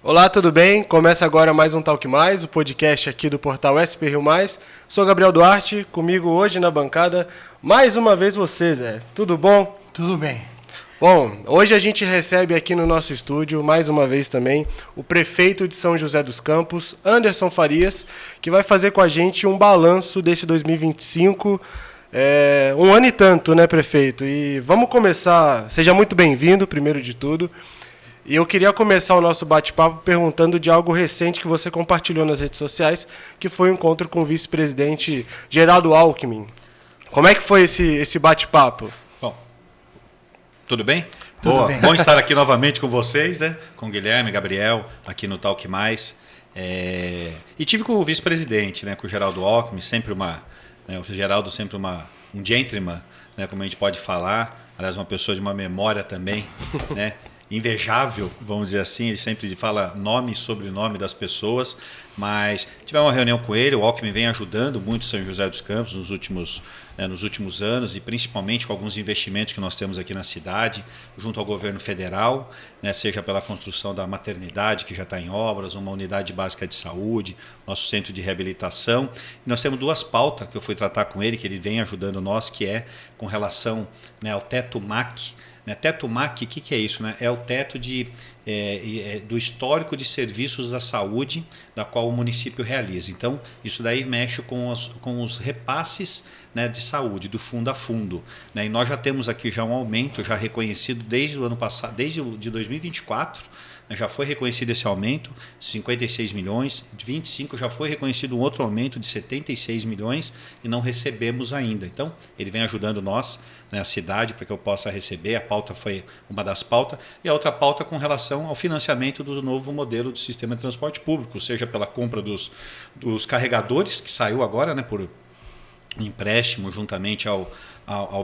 Olá, tudo bem? Começa agora mais um Talk Mais, o podcast aqui do portal SP Rio Mais. Sou Gabriel Duarte, comigo hoje na bancada, mais uma vez você, Zé. Tudo bom? Tudo bem. Bom, hoje a gente recebe aqui no nosso estúdio, mais uma vez também, o prefeito de São José dos Campos, Anderson Farias, que vai fazer com a gente um balanço desse 2025, um ano e tanto, né, prefeito? E vamos começar, seja muito bem-vindo, primeiro de tudo. E eu queria começar o nosso bate-papo perguntando de algo recente que você compartilhou nas redes sociais, que foi o encontro com o vice-presidente Geraldo Alckmin. Como é que foi esse bate-papo? Bom, tudo bem? Tudo bem. Bom estar aqui novamente com vocês, né? Com o Guilherme, Gabriel, aqui no Talk Mais. E tive com o vice-presidente, né? Com o Geraldo Alckmin, o Geraldo sempre um gentleman, né? Como a gente pode falar. Aliás, uma pessoa de uma memória também, né? Invejável, vamos dizer assim, ele sempre fala nome e sobrenome das pessoas, mas tivemos uma reunião com ele, o Alckmin vem ajudando muito São José dos Campos nos últimos anos, e principalmente com alguns investimentos que nós temos aqui na cidade, junto ao governo federal, né, seja pela construção da maternidade, que já está em obras, uma unidade básica de saúde, nosso centro de reabilitação. E nós temos duas pautas que eu fui tratar com ele, que ele vem ajudando nós, que é com relação, né, ao teto MAC. Teto MAC, o que é isso? Né? É o teto do histórico de serviços da saúde da qual o município realiza. Então, isso daí mexe com os repasses, né, de saúde, do fundo a fundo. Né? E nós já temos aqui já um aumento já reconhecido desde o ano passado, desde de 2024, já foi reconhecido esse aumento, 56 milhões, de 25 já foi reconhecido um outro aumento de 76 milhões e não recebemos ainda. Então, ele vem ajudando nós, né, a cidade, para que eu possa receber. A pauta foi uma das pautas, e a outra pauta com relação ao financiamento do novo modelo do sistema de transporte público, seja pela compra dos carregadores, que saiu agora, né, por empréstimo juntamente ao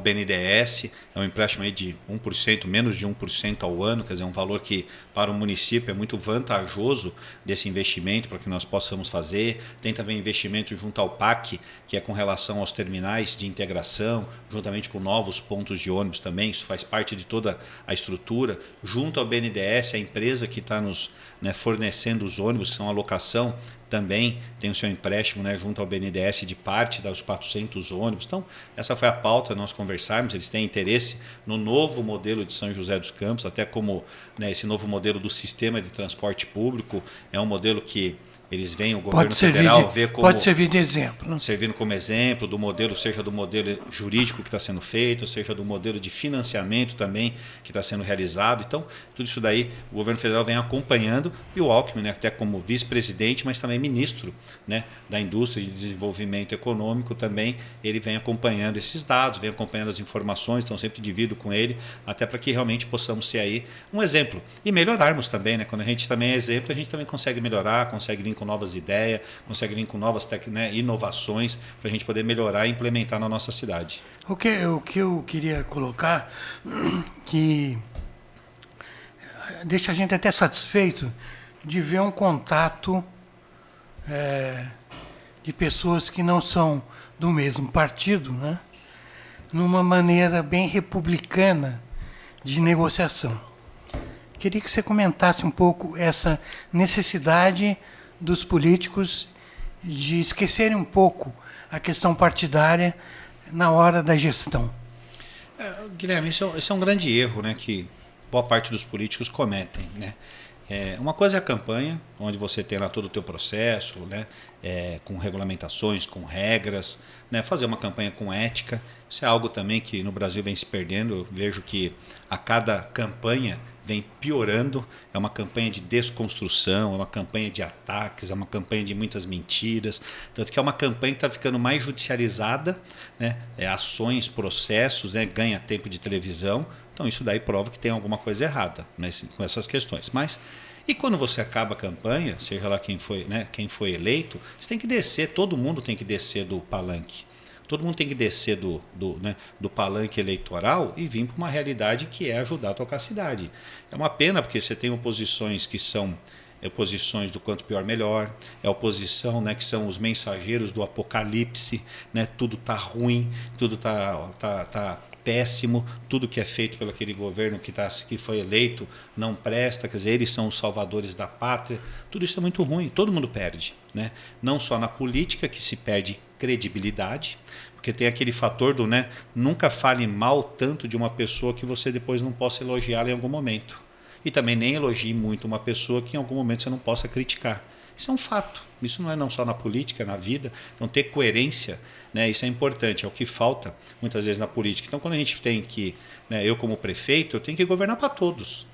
BNDES, é um empréstimo aí de 1%, menos de 1% ao ano, quer dizer, um valor que para o município é muito vantajoso desse investimento para que nós possamos fazer. Tem também investimento junto ao PAC, que é com relação aos terminais de integração, juntamente com novos pontos de ônibus também, isso faz parte de toda a estrutura. Junto ao BNDES, a empresa que está nos, né, fornecendo os ônibus, que são a locação, também tem o seu empréstimo, né, junto ao BNDES de parte dos 400 ônibus. Então, essa foi a pauta, nós conversarmos. Eles têm interesse no novo modelo de São José dos Campos, até como, né, esse novo modelo do sistema de transporte público é um modelo que eles veem, o governo federal vê como... Pode servir de exemplo. Não? Servindo como exemplo do modelo, seja do modelo jurídico que está sendo feito, seja do modelo de financiamento também que está sendo realizado. Então, tudo isso daí o governo federal vem acompanhando, e o Alckmin, né, até como vice-presidente, mas também ministro, né, da Indústria e de Desenvolvimento Econômico também, ele vem acompanhando esses dados, vem acompanhando as informações, então sempre divido com ele, até para que realmente possamos ser aí um exemplo e melhorarmos também, né? Quando a gente também é exemplo, a gente também consegue melhorar, consegue vir com novas ideias, consegue vir com novas inovações para a gente poder melhorar e implementar na nossa cidade. O que eu queria colocar, que deixa a gente até satisfeito de ver um contato de pessoas que não são do mesmo partido, né, numa maneira bem republicana de negociação. Queria que você comentasse um pouco essa necessidade dos políticos de esquecerem um pouco a questão partidária na hora da gestão. Guilherme, esse é um grande erro, né, que boa parte dos políticos cometem, né? Uma coisa é a campanha, onde você tem lá todo o teu processo, né, com regulamentações, com regras, né, fazer uma campanha com ética. Isso é algo também que no Brasil vem se perdendo. Eu vejo que a cada campanha vem piorando. É uma campanha de desconstrução, é uma campanha de ataques, é uma campanha de muitas mentiras. Tanto que é uma campanha que está ficando mais judicializada, né, ações, processos, né, ganha tempo de televisão. Então isso daí prova que tem alguma coisa errada, né, com essas questões. Mas e quando você acaba a campanha, seja lá quem foi, né, quem foi eleito, você tem que descer, todo mundo tem que descer do palanque. Todo mundo tem que descer do palanque eleitoral e vir para uma realidade que é ajudar a tocar a cidade. É uma pena porque você tem oposições que são oposições do quanto pior melhor, é oposição, né, que são os mensageiros do apocalipse, né, tudo está ruim, tudo está péssimo, tudo que é feito pelo aquele governo que foi eleito não presta, quer dizer, eles são os salvadores da pátria, tudo isso é muito ruim, todo mundo perde, né? Não só na política, que se perde credibilidade, porque tem aquele fator do, né, nunca fale mal tanto de uma pessoa que você depois não possa elogiá-la em algum momento. E também nem elogie muito uma pessoa que em algum momento você não possa criticar. Isso é um fato. Isso não é não só na política, na vida. Então, ter coerência, né, isso é importante, é o que falta muitas vezes na política. Então, quando a gente tem que, né, eu como prefeito, eu tenho que governar para todos.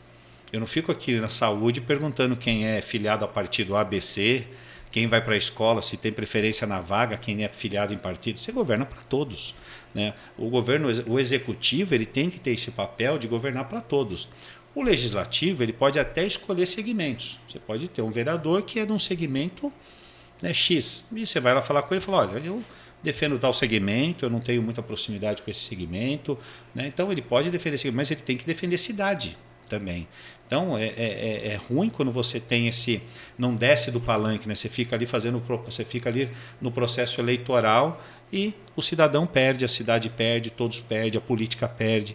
Eu não fico aqui na saúde perguntando quem é filiado ao partido ABC, quem vai para a escola, se tem preferência na vaga, quem é filiado em partido. Você governa para todos, né? O executivo, ele tem que ter esse papel de governar para todos. O legislativo, ele pode até escolher segmentos. Você pode ter um vereador que é de um segmento, né, X. E você vai lá falar com ele e fala, olha, eu defendo tal segmento, eu não tenho muita proximidade com esse segmento, né? Então ele pode defender segmento, mas ele tem que defender cidade também. Então é ruim quando você tem esse, não desce do palanque, né? Você fica ali no processo eleitoral e o cidadão perde, a cidade perde, todos perdem, a política perde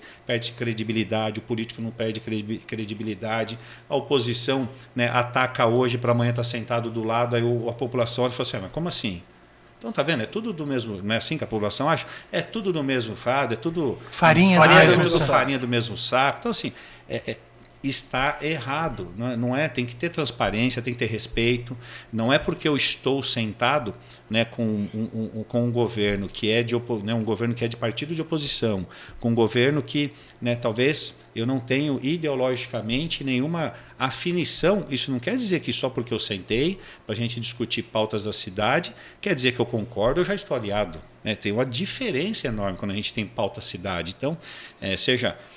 credibilidade, o político não perde credibilidade, a oposição, né, ataca hoje para amanhã estar sentado do lado, aí a população olha e fala assim, mas como assim? Então, tá vendo? É tudo do mesmo, não é assim que a população acha? É tudo do mesmo fardo, é tudo farinha do mesmo saco. Então, assim, está errado. Não é, tem que ter transparência, tem que ter respeito. Não é porque eu estou sentado, né, com um governo que é um governo que é de partido de oposição, com um governo que, né, talvez eu não tenho ideologicamente nenhuma afinição. Isso não quer dizer que só porque eu sentei para a gente discutir pautas da cidade, quer dizer que eu concordo, eu já estou aliado. Né? Tem uma diferença enorme quando a gente tem pauta cidade. Então,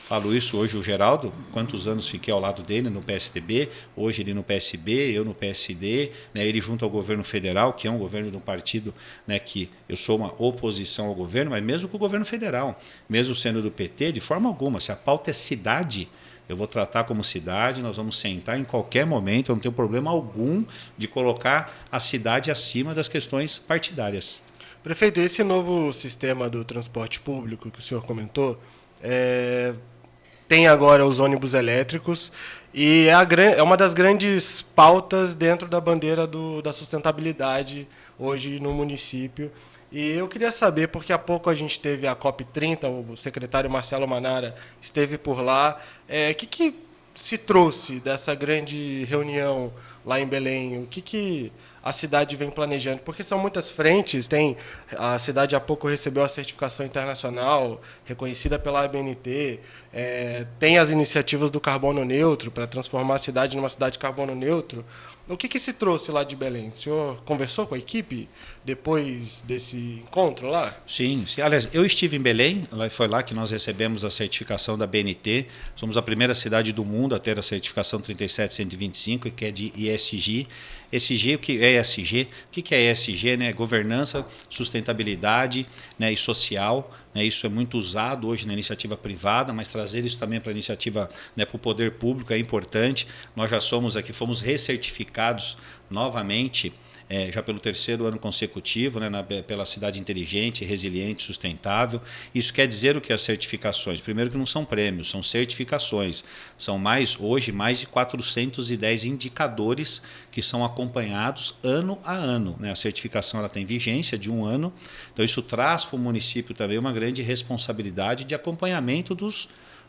falo isso hoje, o Geraldo, quantos anos fiquei ao lado dele no PSDB, hoje ele no PSB, eu no PSD, né, ele junto ao governo federal, que é um governo de um partido, né, que eu sou uma oposição ao governo, mas mesmo com o governo federal, mesmo sendo do PT, de forma alguma, se a pauta é cidade, eu vou tratar como cidade, nós vamos sentar em qualquer momento, eu não tenho problema algum de colocar a cidade acima das questões partidárias. Prefeito, esse novo sistema do transporte público que o senhor comentou, tem agora os ônibus elétricos e é uma das grandes pautas dentro da bandeira da sustentabilidade hoje no município. E eu queria saber, porque há pouco a gente teve a COP30, o secretário Marcelo Manara esteve por lá, o que se trouxe dessa grande reunião lá em Belém? O que a cidade vem planejando? Porque são muitas frentes, a cidade há pouco recebeu a certificação internacional, reconhecida pela ABNT, tem as iniciativas do carbono neutro, para transformar a cidade numa cidade carbono neutro. O que se trouxe lá de Belém? O senhor conversou com a equipe depois desse encontro lá? Sim. Aliás, eu estive em Belém, foi lá que nós recebemos a certificação da BNT. Somos a primeira cidade do mundo a ter a certificação 37125, que é de ESG. ESG, o que é ESG? O que é ESG? Né? Governança, sustentabilidade, né, e social. Né? Isso é muito usado hoje na iniciativa privada, mas trazer isso também para a iniciativa, né, para o poder público é importante. Nós já fomos recertificados novamente, já pelo 3º ano consecutivo, né, pela cidade inteligente, resiliente, sustentável. Isso quer dizer o que as certificações? Primeiro que não são prêmios, são certificações. São hoje mais de 410 indicadores que são acompanhados ano a ano. Né? A certificação ela tem vigência de 1 ano, então isso traz para o município também uma grande responsabilidade de acompanhamento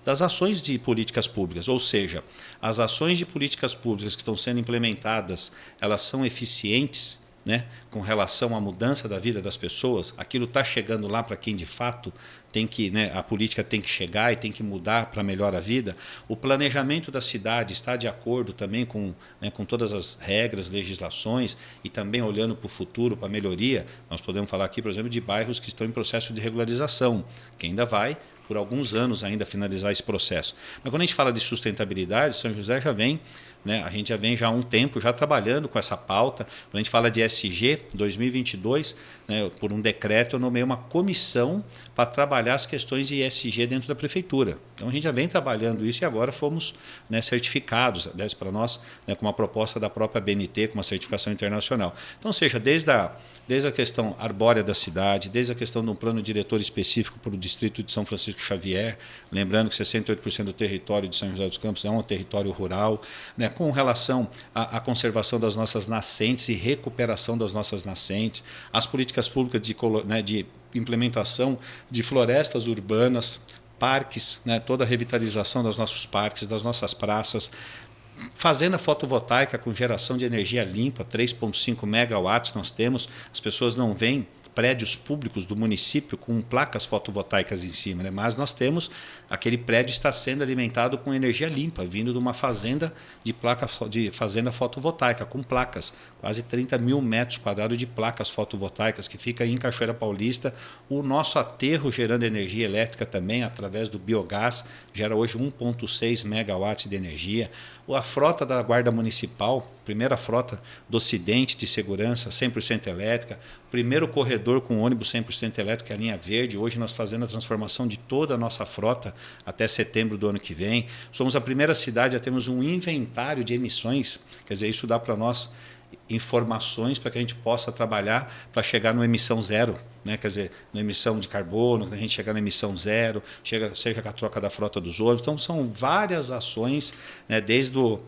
das ações de políticas públicas, ou seja, as ações de políticas públicas que estão sendo implementadas, elas são eficientes, né, com relação à mudança da vida das pessoas, aquilo está chegando lá para quem de fato tem que, né, a política tem que chegar e tem que mudar para melhorar a vida. O planejamento da cidade está de acordo também com todas as regras, legislações e também olhando para o futuro, para a melhoria. Nós podemos falar aqui, por exemplo, de bairros que estão em processo de regularização, que ainda vai por alguns anos ainda finalizar esse processo. Mas quando a gente fala de sustentabilidade, São José já vem, né, a gente já vem já há um tempo já trabalhando com essa pauta. Quando a gente fala de ESG 2022, né, por um decreto eu nomeei uma comissão para trabalhar trabalhar as questões de ESG dentro da prefeitura. Então a gente já vem trabalhando isso e agora fomos, né, certificados, aliás, para nós, né, com uma proposta da própria BNT, com uma certificação internacional. Então, ou seja, desde a questão arbórea da cidade, desde a questão de um plano diretor específico para o distrito de São Francisco Xavier, lembrando que 68% do território de São José dos Campos é um território rural, né, com relação à conservação das nossas nascentes e recuperação das nossas nascentes, as políticas públicas de implementação de florestas urbanas, parques, né, toda a revitalização dos nossos parques, das nossas praças, fazenda fotovoltaica com geração de energia limpa, 3,5 megawatts nós temos, as pessoas não veem prédios públicos do município com placas fotovoltaicas em cima, né? Mas nós temos, aquele prédio está sendo alimentado com energia limpa, vindo de uma fazenda de fazenda fotovoltaica, com placas, quase 30 mil metros quadrados de placas fotovoltaicas, que fica aí em Cachoeira Paulista. O nosso aterro gerando energia elétrica também, através do biogás, gera hoje 1,6 megawatts de energia. A frota da Guarda Municipal, primeira frota do Ocidente de segurança, 100% elétrica, primeiro corredor com ônibus 100% elétrico, que é a linha verde. Hoje nós fazendo a transformação de toda a nossa frota até setembro do ano que vem. Somos a primeira cidade a termos um inventário de emissões, quer dizer, isso dá para nós informações para que a gente possa trabalhar para chegar no emissão zero, né? Quer dizer, na emissão de carbono, a gente chegar na emissão zero, seja com a troca da frota dos ônibus. Então, são várias ações, né? Desde o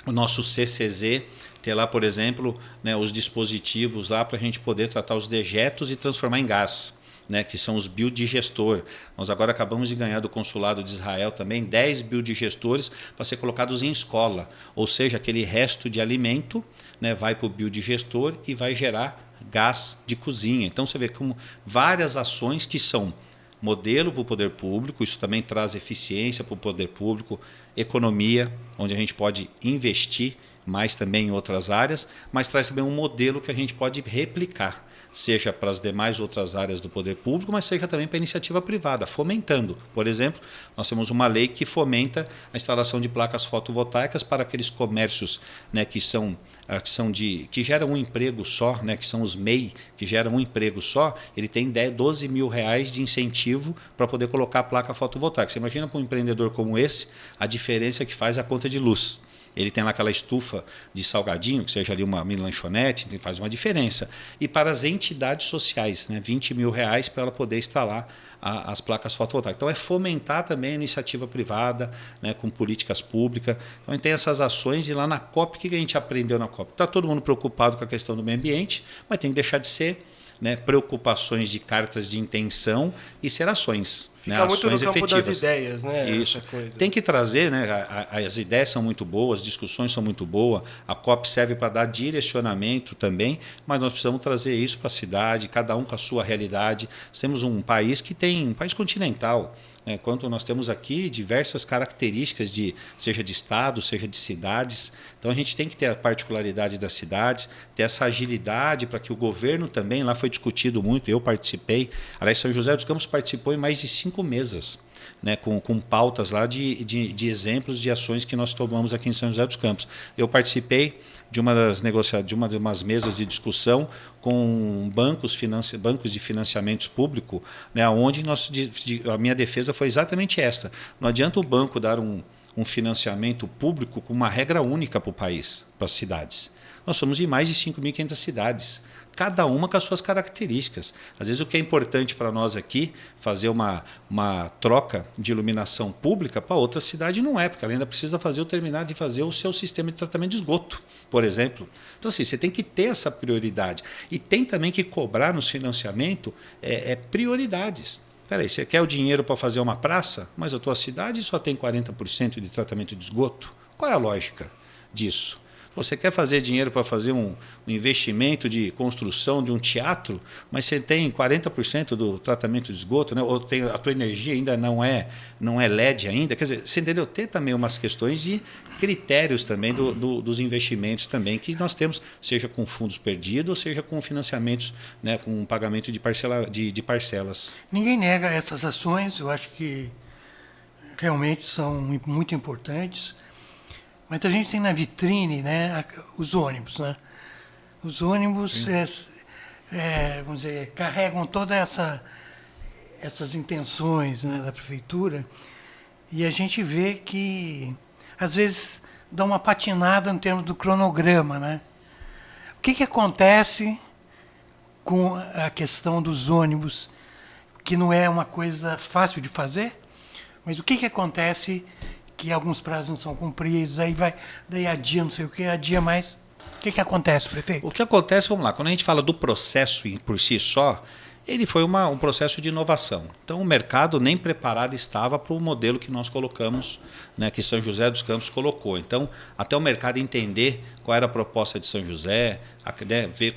nosso CCZ, ter lá, por exemplo, né, os dispositivos lá para a gente poder tratar os dejetos e transformar em gás, né, que são os biodigestor. Nós agora acabamos de ganhar do Consulado de Israel também 10 biodigestores para ser colocados em escola, ou seja, aquele resto de alimento, né, vai para o biodigestor e vai gerar gás de cozinha. Então você vê como várias ações que são modelo para o poder público, isso também traz eficiência para o poder público, economia, onde a gente pode investir mais também em outras áreas, mas traz também um modelo que a gente pode replicar, seja para as demais outras áreas do poder público, mas seja também para a iniciativa privada, fomentando. Por exemplo, nós temos uma lei que fomenta a instalação de placas fotovoltaicas para aqueles comércios, né, que geram um emprego só, né, que são os MEI, que geram um emprego só. Ele tem 12 mil reais de incentivo para poder colocar a placa fotovoltaica. Você imagina para um empreendedor como esse, a diferença que faz a conta de luz. Ele tem lá aquela estufa de salgadinho, que seja ali uma mini lanchonete, então faz uma diferença. E para as entidades sociais, né, 20 mil reais para ela poder instalar as placas fotovoltaicas. Então é fomentar também a iniciativa privada, né, com políticas públicas. Então a gente tem essas ações e lá na COP, o que a gente aprendeu na COP? Está todo mundo preocupado com a questão do meio ambiente, mas tem que deixar de ser, né, preocupações de cartas de intenção e ser ações. Fica, né, muito ações no campo efetivas. das ideias, né? Isso. Essa coisa. Tem que trazer, né? As ideias são muito boas, as discussões são muito boas, a COP serve para dar direcionamento também, mas nós precisamos trazer isso para a cidade, cada um com a sua realidade. Nós temos um país um país continental, né? Enquanto nós temos aqui diversas características, seja de estado, seja de cidades. Então a gente tem que ter a particularidade das cidades, ter essa agilidade para que o governo também, lá foi discutido muito, eu participei, aliás, São José dos Campos participou em mais de 5 mesas, né, com pautas lá de exemplos de ações que nós tomamos aqui em São José dos Campos. Eu participei de umas mesas de discussão com bancos de financiamentos público, né, onde a minha defesa foi exatamente essa. Não adianta o banco dar um financiamento público com uma regra única para o país, para as cidades. Nós somos em mais de 5.500 cidades, cada uma com as suas características. Às vezes o que é importante para nós aqui, fazer uma troca de iluminação pública para outra cidade não é, porque ela ainda precisa terminar de fazer o seu sistema de tratamento de esgoto, por exemplo. Então assim, você tem que ter essa prioridade. E tem também que cobrar nos financiamentos prioridades. Peraí, você quer o dinheiro para fazer uma praça, mas a tua cidade só tem 40% de tratamento de esgoto? Qual é a lógica disso? Você quer fazer dinheiro para fazer um investimento de construção de um teatro, mas você tem 40% do tratamento de esgoto, né? Ou a tua energia ainda não é LED ainda. Quer dizer, você entendeu? Tem também umas questões de critérios também dos investimentos também que nós temos, seja com fundos perdidos, ou seja com financiamentos, né, com pagamento de parcelas. Ninguém nega essas ações, eu acho que realmente são muito importantes. Mas a gente tem na vitrine, né, os ônibus. Né? Os ônibus vamos dizer, carregam toda essas intenções, né, da prefeitura, e a gente vê que, às vezes, dá uma patinada no termos do cronograma, né? O que acontece com a questão dos ônibus, que não é uma coisa fácil de fazer, mas o que acontece que alguns prazos não são cumpridos, daí adia não sei o que, adia mais. O que acontece, prefeito? O que acontece, vamos lá, quando a gente fala do processo por si só, ele foi um processo de inovação. Então o mercado nem preparado estava para o modelo que nós colocamos, né, que São José dos Campos colocou. Então, até o mercado entender qual era a proposta de São José, né, ver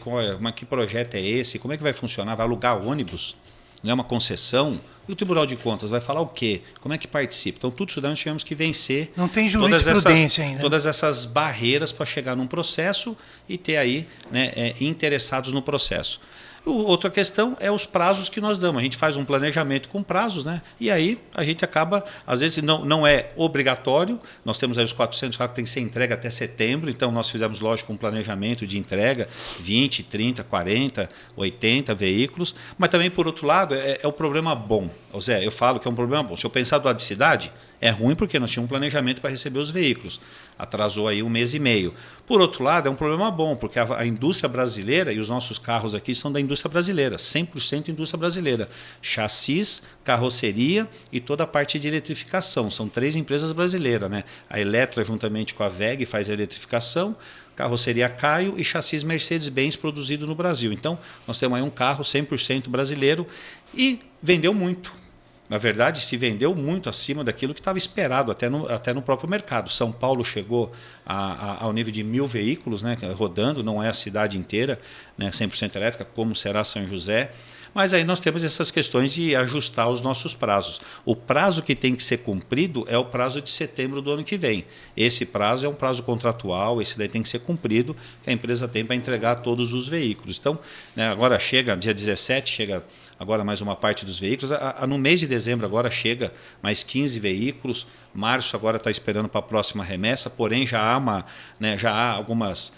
que projeto é esse, como é que vai funcionar, vai alugar ônibus, não é uma concessão, e o Tribunal de Contas vai falar o quê? Como é que participa? Então, tudo isso nós tivemos que vencer. Não tem jurisprudência ainda. Todas essas barreiras para chegar num processo e ter aí, né, interessados no processo. Outra questão é os prazos que nós damos. A gente faz um planejamento com prazos, né? E aí a gente acaba, às vezes não é obrigatório, nós temos aí os 400 carros que tem que ser entregue até setembro, então nós fizemos, lógico, um planejamento de entrega, 20, 30, 40, 80 veículos, mas também, por outro lado, é um problema bom. Ô Zé, eu falo que é um problema bom. Se eu pensar do lado de cidade, é ruim porque nós tínhamos um planejamento para receber os veículos. Atrasou aí 1 mês e meio. Por outro lado, é um problema bom, porque a indústria brasileira, e os nossos carros aqui são da indústria brasileira, 100% indústria brasileira. Chassis, carroceria e toda a parte de eletrificação. São 3 empresas brasileiras, né? A Eletra, juntamente com a WEG, faz a eletrificação, carroceria Caio e chassis Mercedes-Benz produzido no Brasil. Então, nós temos aí um carro 100% brasileiro e vendeu muito. Na verdade, se vendeu muito acima daquilo que estava esperado, até no próprio mercado. São Paulo chegou ao nível de 1.000 veículos, né, rodando, não é a cidade inteira, né, 100% elétrica, como será São José. Mas aí nós temos essas questões de ajustar os nossos prazos. O prazo que tem que ser cumprido é o prazo de setembro do ano que vem. Esse prazo é um prazo contratual, esse daí tem que ser cumprido, que a empresa tem para entregar todos os veículos. Então, né, agora chega, dia 17, chega agora mais uma parte dos veículos. No mês de dezembro agora chega mais 15 veículos. Março agora está esperando para a próxima remessa, porém já há algumas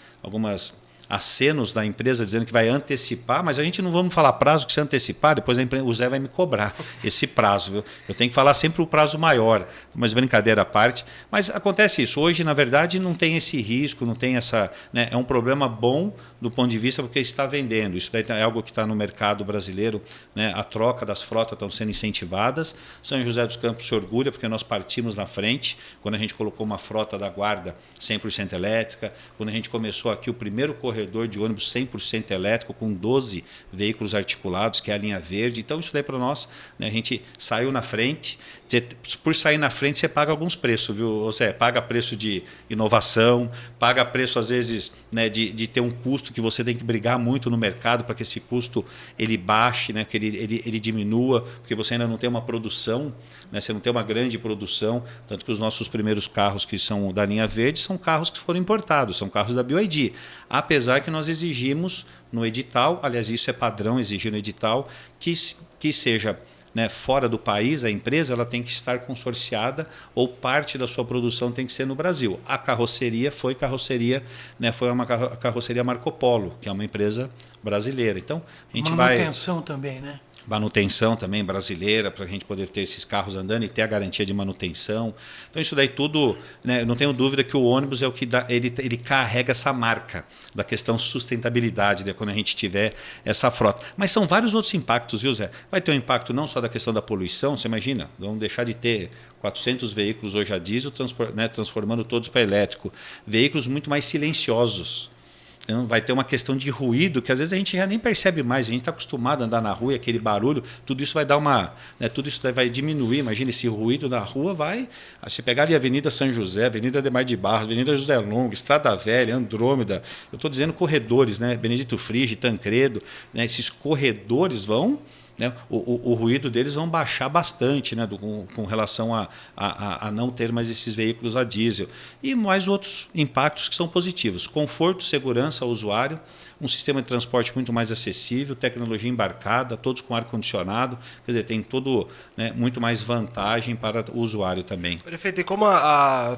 acenos da empresa dizendo que vai antecipar, mas a gente não vamos falar prazo, que se antecipar, depois o Zé vai me cobrar esse prazo. Viu? Eu tenho que falar sempre o prazo maior, mas brincadeira à parte. Mas acontece isso. Hoje, na verdade, não tem esse risco, não tem essa... Né, é um problema bom do ponto de vista porque está vendendo. Isso daí é algo que está no mercado brasileiro, né? A troca das frotas estão sendo incentivadas. São José dos Campos se orgulha porque nós partimos na frente, quando a gente colocou uma frota da Guarda 100% elétrica, quando a gente começou aqui o primeiro corredor de ônibus 100% elétrico, com 12 veículos articulados, que é a linha verde. Então, isso daí para nós, né, a gente saiu na frente. Por sair na frente, você paga alguns preços, viu? Você paga preço de inovação, paga preço, às vezes, né, de ter um custo que você tem que brigar muito no mercado para que esse custo ele baixe, né, que ele diminua, porque você ainda não tem uma produção, né, você não tem uma grande produção, tanto que os nossos primeiros carros que são da linha verde são carros que foram importados, são carros da BYD. Apesar que nós exigimos no edital, aliás, isso é padrão exigir no edital, que seja... Né, fora do país, a empresa ela tem que estar consorciada ou parte da sua produção tem que ser no Brasil. A carroceria foi uma carroceria Marco Polo, que é uma empresa brasileira. Então, a gente manutenção também, né? Manutenção também brasileira, para a gente poder ter esses carros andando e ter a garantia de manutenção. Então, isso daí tudo, né, não tenho dúvida que o ônibus é o que dá, ele carrega essa marca da questão sustentabilidade, né, quando a gente tiver essa frota. Mas são vários outros impactos, viu, Zé? Vai ter um impacto não só da questão da poluição, você imagina, vamos deixar de ter 400 veículos hoje a diesel, transformando todos para elétrico. Veículos muito mais silenciosos. Então, vai ter uma questão de ruído que às vezes a gente já nem percebe mais, a gente está acostumado a andar na rua e aquele barulho, tudo isso vai dar tudo isso vai diminuir. Imagina esse ruído na rua, se pegar ali a Avenida São José, Avenida Ademar de Barros, Avenida José Longo, Estrada Velha, Andrômeda, eu estou dizendo corredores, né? Benedito Frigi, Tancredo, né? Esses corredores vão... Né, o ruído deles vão baixar bastante, né, com relação a não ter mais esses veículos a diesel. E mais outros impactos que são positivos. Conforto, segurança ao usuário, um sistema de transporte muito mais acessível, tecnologia embarcada, todos com ar-condicionado. Quer dizer, tem muito mais vantagem para o usuário também. Prefeito, e como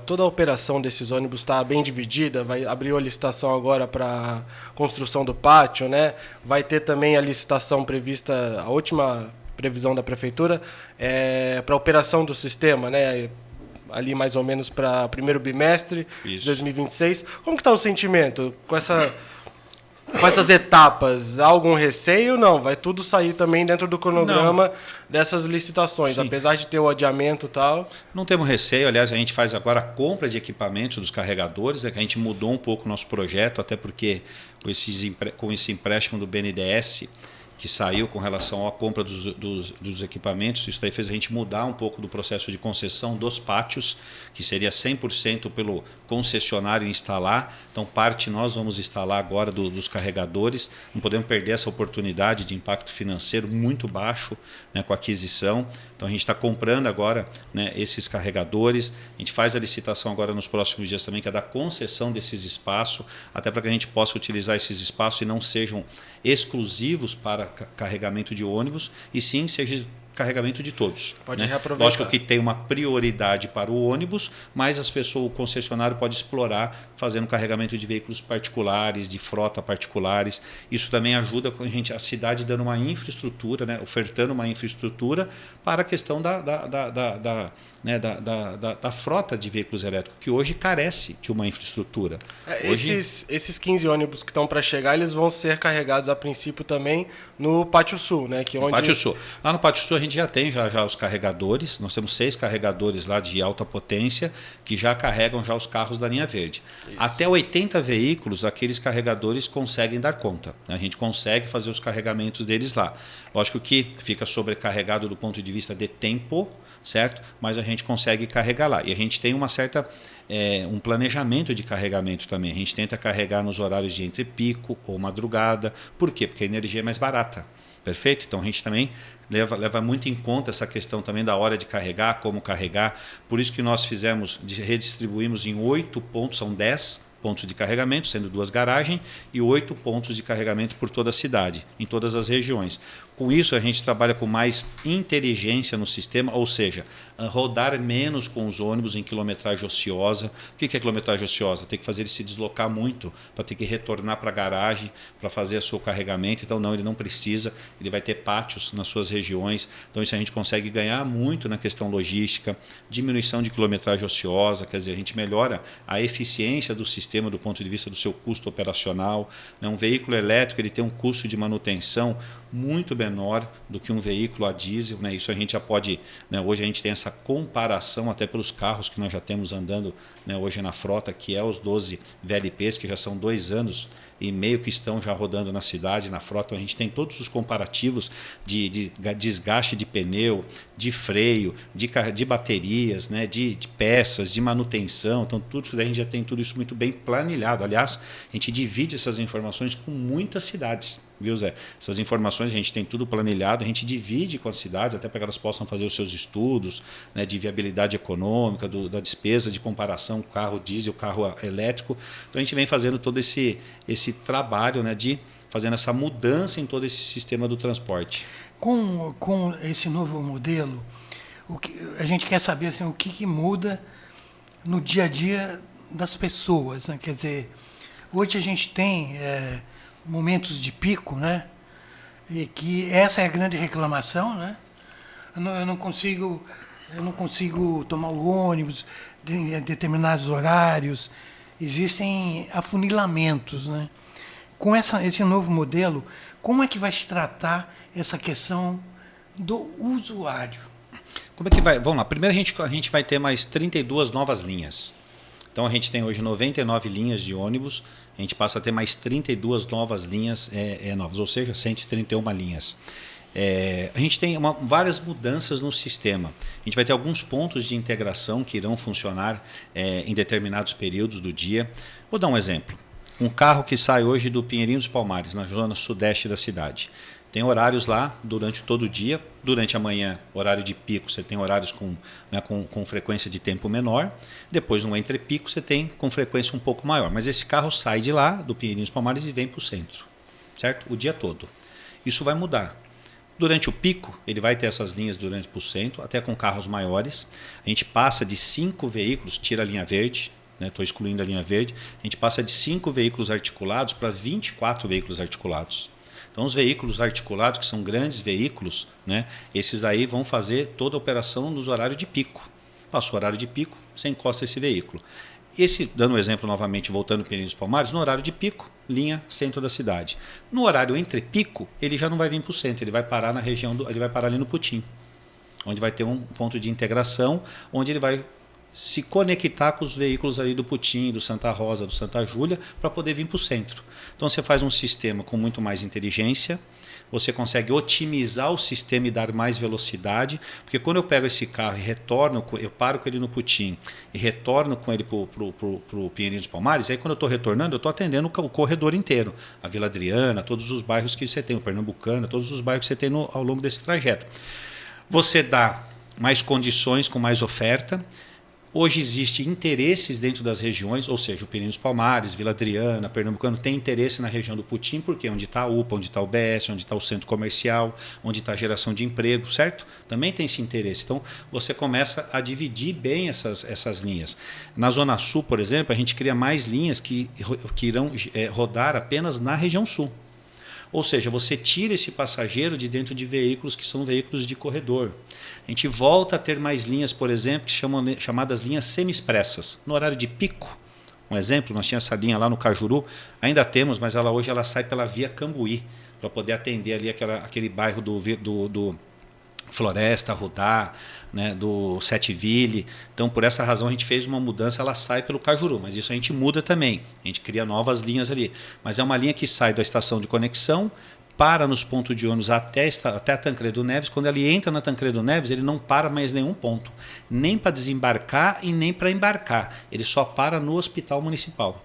toda a operação desses ônibus está bem dividida, vai abrir a licitação agora para construção do pátio, né? Vai ter também a licitação prevista, a última previsão da prefeitura, para a operação do sistema, né? Ali mais ou menos para primeiro bimestre de 2026. Como que está o sentimento com essas etapas? Há algum receio? Não, vai tudo sair também dentro do cronograma dessas licitações, Sim. apesar de ter o adiamento e tal. Não temos receio, aliás, a gente faz agora a compra de equipamentos dos carregadores, que a gente mudou um pouco o nosso projeto, até porque com esse empréstimo do BNDES, que saiu com relação à compra dos equipamentos, isso daí fez a gente mudar um pouco do processo de concessão dos pátios, que seria 100% pelo concessionário instalar. Então, parte nós vamos instalar agora dos carregadores. Não podemos perder essa oportunidade de impacto financeiro muito baixo, né, com a aquisição. Então, a gente está comprando agora, né, esses carregadores. A gente faz a licitação agora nos próximos dias também, que é da concessão desses espaços, até para que a gente possa utilizar esses espaços e não sejam exclusivos para carregamento de ônibus, e sim seja carregamento de todos. Pode né? reaproveitar. Lógico que tem uma prioridade para o ônibus, mas o concessionário pode explorar fazendo carregamento de veículos particulares, de frota particulares. Isso também ajuda a cidade dando uma infraestrutura, né? Ofertando uma infraestrutura para a questão da frota de veículos elétricos, que hoje carece de uma infraestrutura. Hoje, esses 15 ônibus que estão para chegar, eles vão ser carregados a princípio também no Pátio Sul, né? Que Pátio Sul. Lá no Pátio Sul a gente já tem já os carregadores. Nós temos 6 carregadores lá de alta potência que já carregam já os carros da linha verde. Isso. Até 80 veículos, aqueles carregadores conseguem dar conta. A gente consegue fazer os carregamentos deles lá. Lógico que fica sobrecarregado do ponto de vista de tempo, certo? Mas a gente consegue carregar lá. E a gente tem um planejamento de carregamento também. A gente tenta carregar nos horários de entre pico ou madrugada. Por quê? Porque a energia é mais barata. Perfeito? Então a gente também leva muito em conta essa questão também da hora de carregar, como carregar. Por isso que nós redistribuímos em 8 pontos, são 10 pontos de carregamento, sendo 2 garagens, e 8 pontos de carregamento por toda a cidade, em todas as regiões. Com isso, a gente trabalha com mais inteligência no sistema, ou seja, rodar menos com os ônibus em quilometragem ociosa. O que é quilometragem ociosa? Tem que fazer ele se deslocar muito para ter que retornar para a garagem para fazer o seu carregamento. Então, não, ele não precisa, ele vai ter pátios nas suas regiões. Então, isso a gente consegue ganhar muito na questão logística, diminuição de quilometragem ociosa, quer dizer, a gente melhora a eficiência do sistema do ponto de vista do seu custo operacional. Um veículo elétrico ele tem um custo de manutenção muito menor do que um veículo a diesel, né? Isso a gente já pode, né? Hoje a gente tem essa comparação até pelos carros que nós já temos andando, né, hoje na frota, que é os 12 VLPs, que já são 2 anos e meio que estão já rodando na cidade, na frota. A gente tem todos os comparativos de desgaste de pneu, de freio, de baterias, né, de peças, de manutenção. Então, tudo isso daí a gente já tem tudo isso muito bem planilhado. Aliás, a gente divide essas informações com muitas cidades, viu, Zé? Essas informações a gente tem tudo planilhado, a gente divide com as cidades, até para que elas possam fazer os seus estudos, né, de viabilidade econômica, da despesa de comparação carro diesel, carro elétrico. Então, a gente vem fazendo todo esse trabalho, né, de fazendo essa mudança em todo esse sistema do transporte. Com esse novo modelo, a gente quer saber assim, o que muda no dia a dia das pessoas, né? Quer dizer, hoje a gente tem momentos de pico, né? E que essa é a grande reclamação, né? Eu não consigo tomar o ônibus em determinados horários. Existem afunilamentos, né? Com esse novo modelo, como é que vai se tratar essa questão do usuário? Como é que vai? Vamos lá. Primeiro a gente vai ter mais 32 novas linhas. Então a gente tem hoje 99 linhas de ônibus, a gente passa a ter mais 32 novas linhas novas, ou seja, 131 linhas. A gente tem várias mudanças no sistema. A gente vai ter alguns pontos de integração que irão funcionar em determinados períodos do dia. Vou dar um exemplo. Um carro que sai hoje do Pinheirinho dos Palmares, na zona sudeste da cidade. Tem horários lá durante todo o dia. Durante a manhã, horário de pico, você tem horários com frequência de tempo menor. Depois, no entrepico, você tem com frequência um pouco maior. Mas esse carro sai de lá, do Pinheirinho dos Palmares, e vem para o centro, certo? O dia todo. Isso vai mudar. Durante o pico, ele vai ter essas linhas durante para o centro, até com carros maiores. A gente passa de 5 veículos, tira a linha verde, estou excluindo a linha verde. A gente passa de 5 veículos articulados para 24 veículos articulados. Então, os veículos articulados, que são grandes veículos, né, esses aí vão fazer toda a operação nos horários de pico. Passou o horário de pico, você encosta esse veículo. Dando um exemplo novamente, voltando para Peninos Palmares, no horário de pico, linha centro da cidade. No horário entre pico, ele já não vai vir para o centro, ele vai parar na região, ele vai parar ali no Putim, onde vai ter um ponto de integração, onde ele vai se conectar com os veículos ali do Putim, do Santa Rosa, do Santa Júlia, para poder vir para o centro. Então você faz um sistema com muito mais inteligência, você consegue otimizar o sistema e dar mais velocidade, porque quando eu pego esse carro e retorno, eu paro com ele no Putim e retorno com ele para o Pinheirinho dos Palmares, aí quando eu estou retornando, eu estou atendendo o corredor inteiro, a Vila Adriana, todos os bairros que você tem, o Pernambucana, todos os bairros que você tem ao longo desse trajeto. Você dá mais condições com mais oferta. Hoje existe interesses dentro das regiões, ou seja, o Peninos Palmares, Vila Adriana, Pernambucano tem interesse na região do Putim, porque é onde está a UPA, onde está o BS, onde está o centro comercial, onde está a geração de emprego, certo? Também tem esse interesse. Então, você começa a dividir bem essas linhas. Na Zona Sul, por exemplo, a gente cria mais linhas que irão rodar apenas na região sul. Ou seja, você tira esse passageiro de dentro de veículos que são veículos de corredor. A gente volta a ter mais linhas, por exemplo, que chamadas linhas semi-expressas. No horário de pico, um exemplo, nós tínhamos essa linha lá no Cajuru, ainda temos, mas hoje ela sai pela via Cambuí, para poder atender ali aquele bairro do Floresta, Rudá, né, do Setville. Então, por essa razão, a gente fez uma mudança, ela sai pelo Cajuru, mas isso a gente muda também, a gente cria novas linhas ali. Mas é uma linha que sai da estação de conexão, para nos pontos de ônibus até a Tancredo Neves. Quando ele entra na Tancredo Neves, ele não para mais nenhum ponto, nem para desembarcar e nem para embarcar, ele só para no hospital municipal,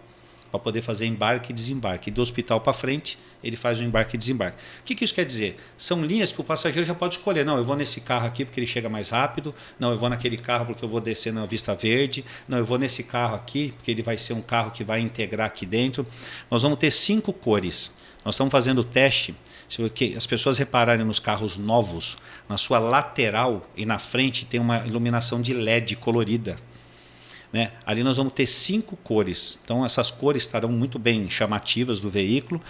para poder fazer embarque e desembarque. E do hospital para frente, ele faz o embarque e desembarque. O que isso quer dizer? São linhas que o passageiro já pode escolher. Não, eu vou nesse carro aqui porque ele chega mais rápido. Não, eu vou naquele carro porque eu vou descer na Vista Verde. Não, eu vou nesse carro aqui porque ele vai ser um carro que vai integrar aqui dentro. Nós vamos ter 5 cores. Nós estamos fazendo o teste. Se as pessoas repararem nos carros novos, na sua lateral e na frente tem uma iluminação de LED colorida. Né? Ali nós vamos ter 5 cores. Então essas cores estarão muito bem chamativas do veículo.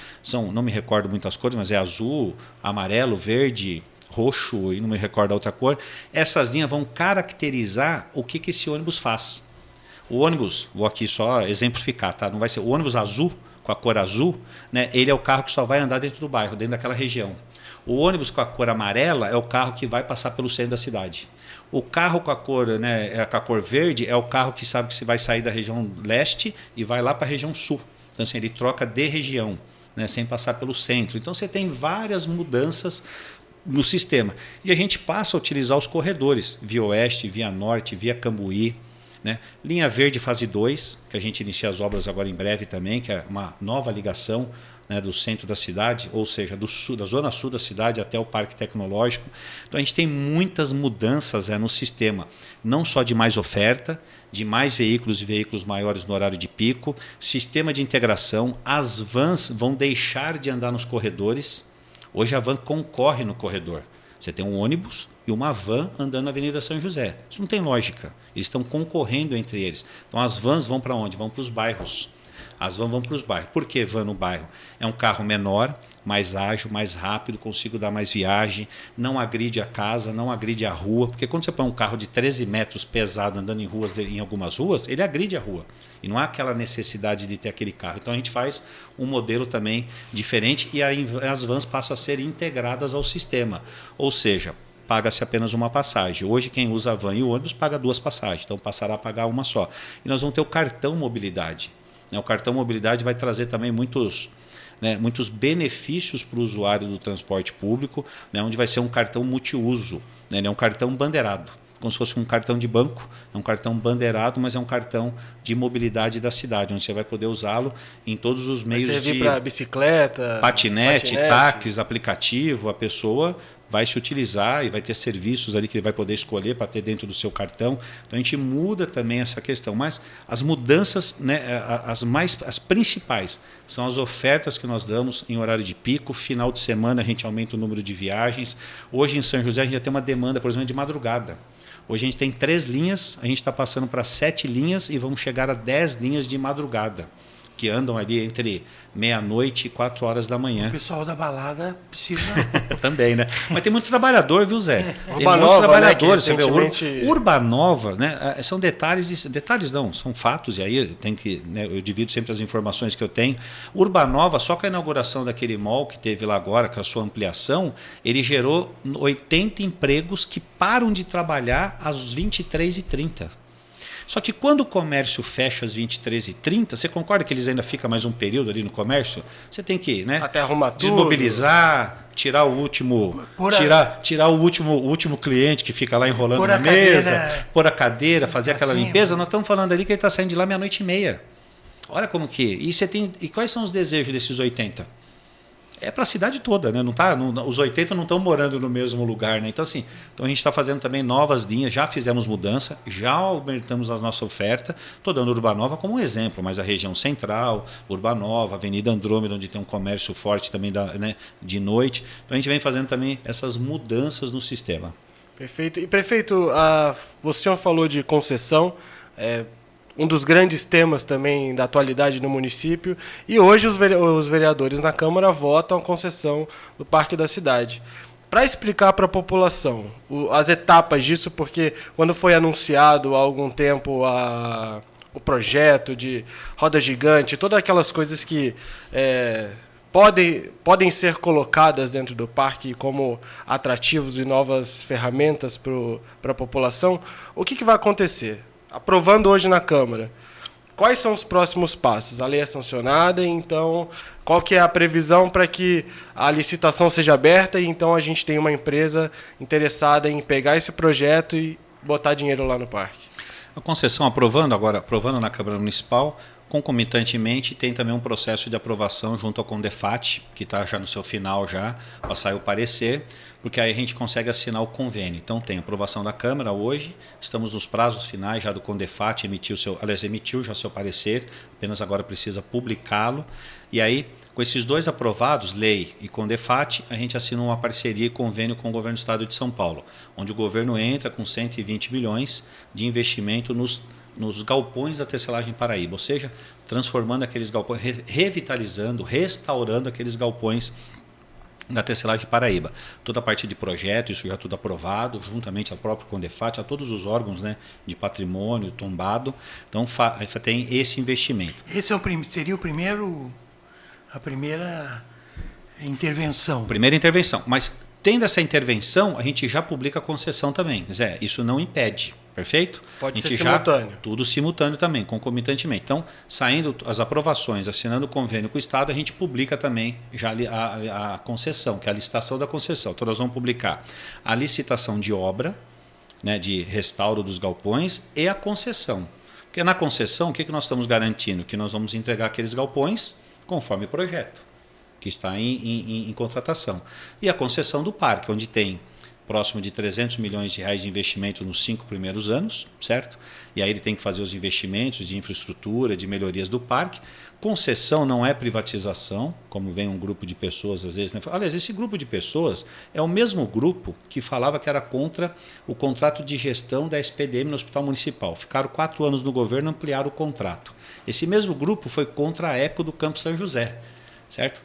Não me recordo muito as cores, mas é azul, amarelo, verde, roxo e não me recordo a outra cor. Essas linhas vão caracterizar o que esse ônibus faz. O ônibus, vou aqui só exemplificar, tá? Não vai ser o ônibus azul, com a cor azul, né? Ele é o carro que só vai andar dentro do bairro, dentro daquela região. O ônibus com a cor amarela é o carro que vai passar pelo centro da cidade. O carro com a cor, né, com a cor verde é o carro que sabe que você vai sair da região leste e vai lá para a região sul. Então, assim, ele troca de região, né, sem passar pelo centro. Então, você tem várias mudanças no sistema. E a gente passa a utilizar os corredores, via oeste, via norte, via Cambuí. Né? Linha Verde fase 2, que a gente inicia as obras agora em breve também, que é uma nova ligação, né, do centro da cidade, ou seja, da zona sul da cidade até o Parque Tecnológico. Então a gente tem muitas mudanças no sistema, não só de mais oferta, de mais veículos e veículos maiores no horário de pico, sistema de integração, as vans vão deixar de andar nos corredores. Hoje a van concorre no corredor. Você tem um ônibus e uma van andando na Avenida São José. Isso não tem lógica. Eles estão concorrendo entre eles. Então as vans vão para onde? Vão para os bairros. As vans vão para os bairros. Por que van no bairro? É um carro menor, mais ágil, mais rápido, consigo dar mais viagem, não agride a casa, não agride a rua. Porque quando você põe um carro de 13 metros pesado andando em algumas ruas, ele agride a rua. E não há aquela necessidade de ter aquele carro. Então a gente faz um modelo também diferente e as vans passam a ser integradas ao sistema. Ou seja, paga-se apenas uma passagem. Hoje quem usa a van e o ônibus paga 2 passagens, então passará a pagar uma só. E nós vamos ter o cartão mobilidade. O cartão mobilidade vai trazer também muitos benefícios para o usuário do transporte público, né, onde vai ser um cartão multiuso, né, é um cartão bandeirado, como se fosse um cartão de banco, é um cartão bandeirado, mas é um cartão de mobilidade da cidade, onde você vai poder usá-lo em todos os meios de... Vai servir para bicicleta, patinete, táxis, aplicativo, a pessoa vai se utilizar e vai ter serviços ali que ele vai poder escolher para ter dentro do seu cartão. Então a gente muda também essa questão, mas as mudanças, né, as principais são as ofertas que nós damos em horário de pico. Final de semana a gente aumenta o número de viagens. Hoje em São José a gente já tem uma demanda, por exemplo, de madrugada. Hoje a gente tem 3 linhas, a gente está passando para 7 linhas e vamos chegar a 10 linhas de madrugada. que andam ali entre meia-noite e 4 horas da manhã. O pessoal da balada precisa... Também, né? Mas tem muito trabalhador, viu, Zé? Tem muitos Urbanova, trabalhadores. né, Você vê, recentemente... Urbanova, né? São detalhes, detalhes não, são fatos, e aí eu divido sempre as informações que eu tenho. Urbanova, só com a inauguração daquele mall que teve lá agora, com a sua ampliação, ele gerou 80 empregos que param de trabalhar às 23h30. Só que quando o comércio fecha às 23h30, você concorda que eles ainda ficam mais um período ali no comércio? Você tem que, né, até arrumar tudo, desmobilizar, tirar o último, tirar o último cliente que fica lá enrolando na mesa, pôr a cadeira, fazer aquela limpeza. Nós estamos falando ali que ele está saindo de lá meia-noite e meia. Olha como que... E quais são os desejos desses 80? É para a cidade toda, né? Os 80 não estão morando no mesmo lugar, né? Então, assim, a gente está fazendo também novas linhas, já fizemos mudança, já aumentamos a nossa oferta. Estou dando Urbanova como um exemplo, mas a região central, Urbanova, Avenida Andrômeda, onde tem um comércio forte também de noite. Então a gente vem fazendo também essas mudanças no sistema. Perfeito. E prefeito, você já falou de concessão, um dos grandes temas também da atualidade no município, e hoje os vereadores na Câmara votam a concessão do Parque da Cidade. Para explicar para a população as etapas disso, porque quando foi anunciado há algum tempo o projeto de roda gigante, todas aquelas coisas que podem ser colocadas dentro do parque como atrativos e novas ferramentas para a população, o que vai acontecer? Aprovando hoje na Câmara, quais são os próximos passos? A lei é sancionada, então qual que é a previsão para que a licitação seja aberta e então a gente tenha uma empresa interessada em pegar esse projeto e botar dinheiro lá no parque? A concessão aprovando na Câmara Municipal, concomitantemente tem também um processo de aprovação junto ao Condefat, que está já no seu final para sair o parecer, porque aí a gente consegue assinar o convênio. Então tem aprovação da Câmara hoje, estamos nos prazos finais já do Condefat, emitiu já seu parecer, apenas agora precisa publicá-lo. E aí, com esses dois aprovados, lei e Condefat, a gente assina uma parceria e convênio com o Governo do Estado de São Paulo, onde o governo entra com 120 milhões de investimento nos galpões da Tecelagem Paraíba, ou seja, transformando aqueles galpões, revitalizando, restaurando aqueles galpões da Tecelagem Paraíba. Toda a parte de projeto, isso já tudo aprovado, juntamente ao próprio Condefat, a todos os órgãos, né, de patrimônio, tombado. Então tem esse investimento. Esse seria a primeira intervenção. Primeira intervenção, mas tendo essa intervenção, a gente já publica a concessão também. Zé, isso não impede. Perfeito? Pode ser simultâneo. Tudo simultâneo também, concomitantemente. Então, saindo as aprovações, assinando o convênio com o Estado, a gente publica também já a concessão, que é a licitação da concessão. Então, nós vamos publicar a licitação de obra, né, de restauro dos galpões e a concessão. Porque na concessão, o que nós estamos garantindo? Que nós vamos entregar aqueles galpões conforme o projeto, que está em contratação. E a concessão do parque, onde tem próximo de 300 milhões de reais de investimento nos 5 primeiros anos, certo? E aí ele tem que fazer os investimentos de infraestrutura, de melhorias do parque. Concessão não é privatização, como vem um grupo de pessoas às vezes, né? Aliás, esse grupo de pessoas é o mesmo grupo que falava que era contra o contrato de gestão da SPDM no Hospital Municipal. Ficaram 4 anos no governo, ampliaram o contrato. Esse mesmo grupo foi contra a ECO do Campo São José, certo?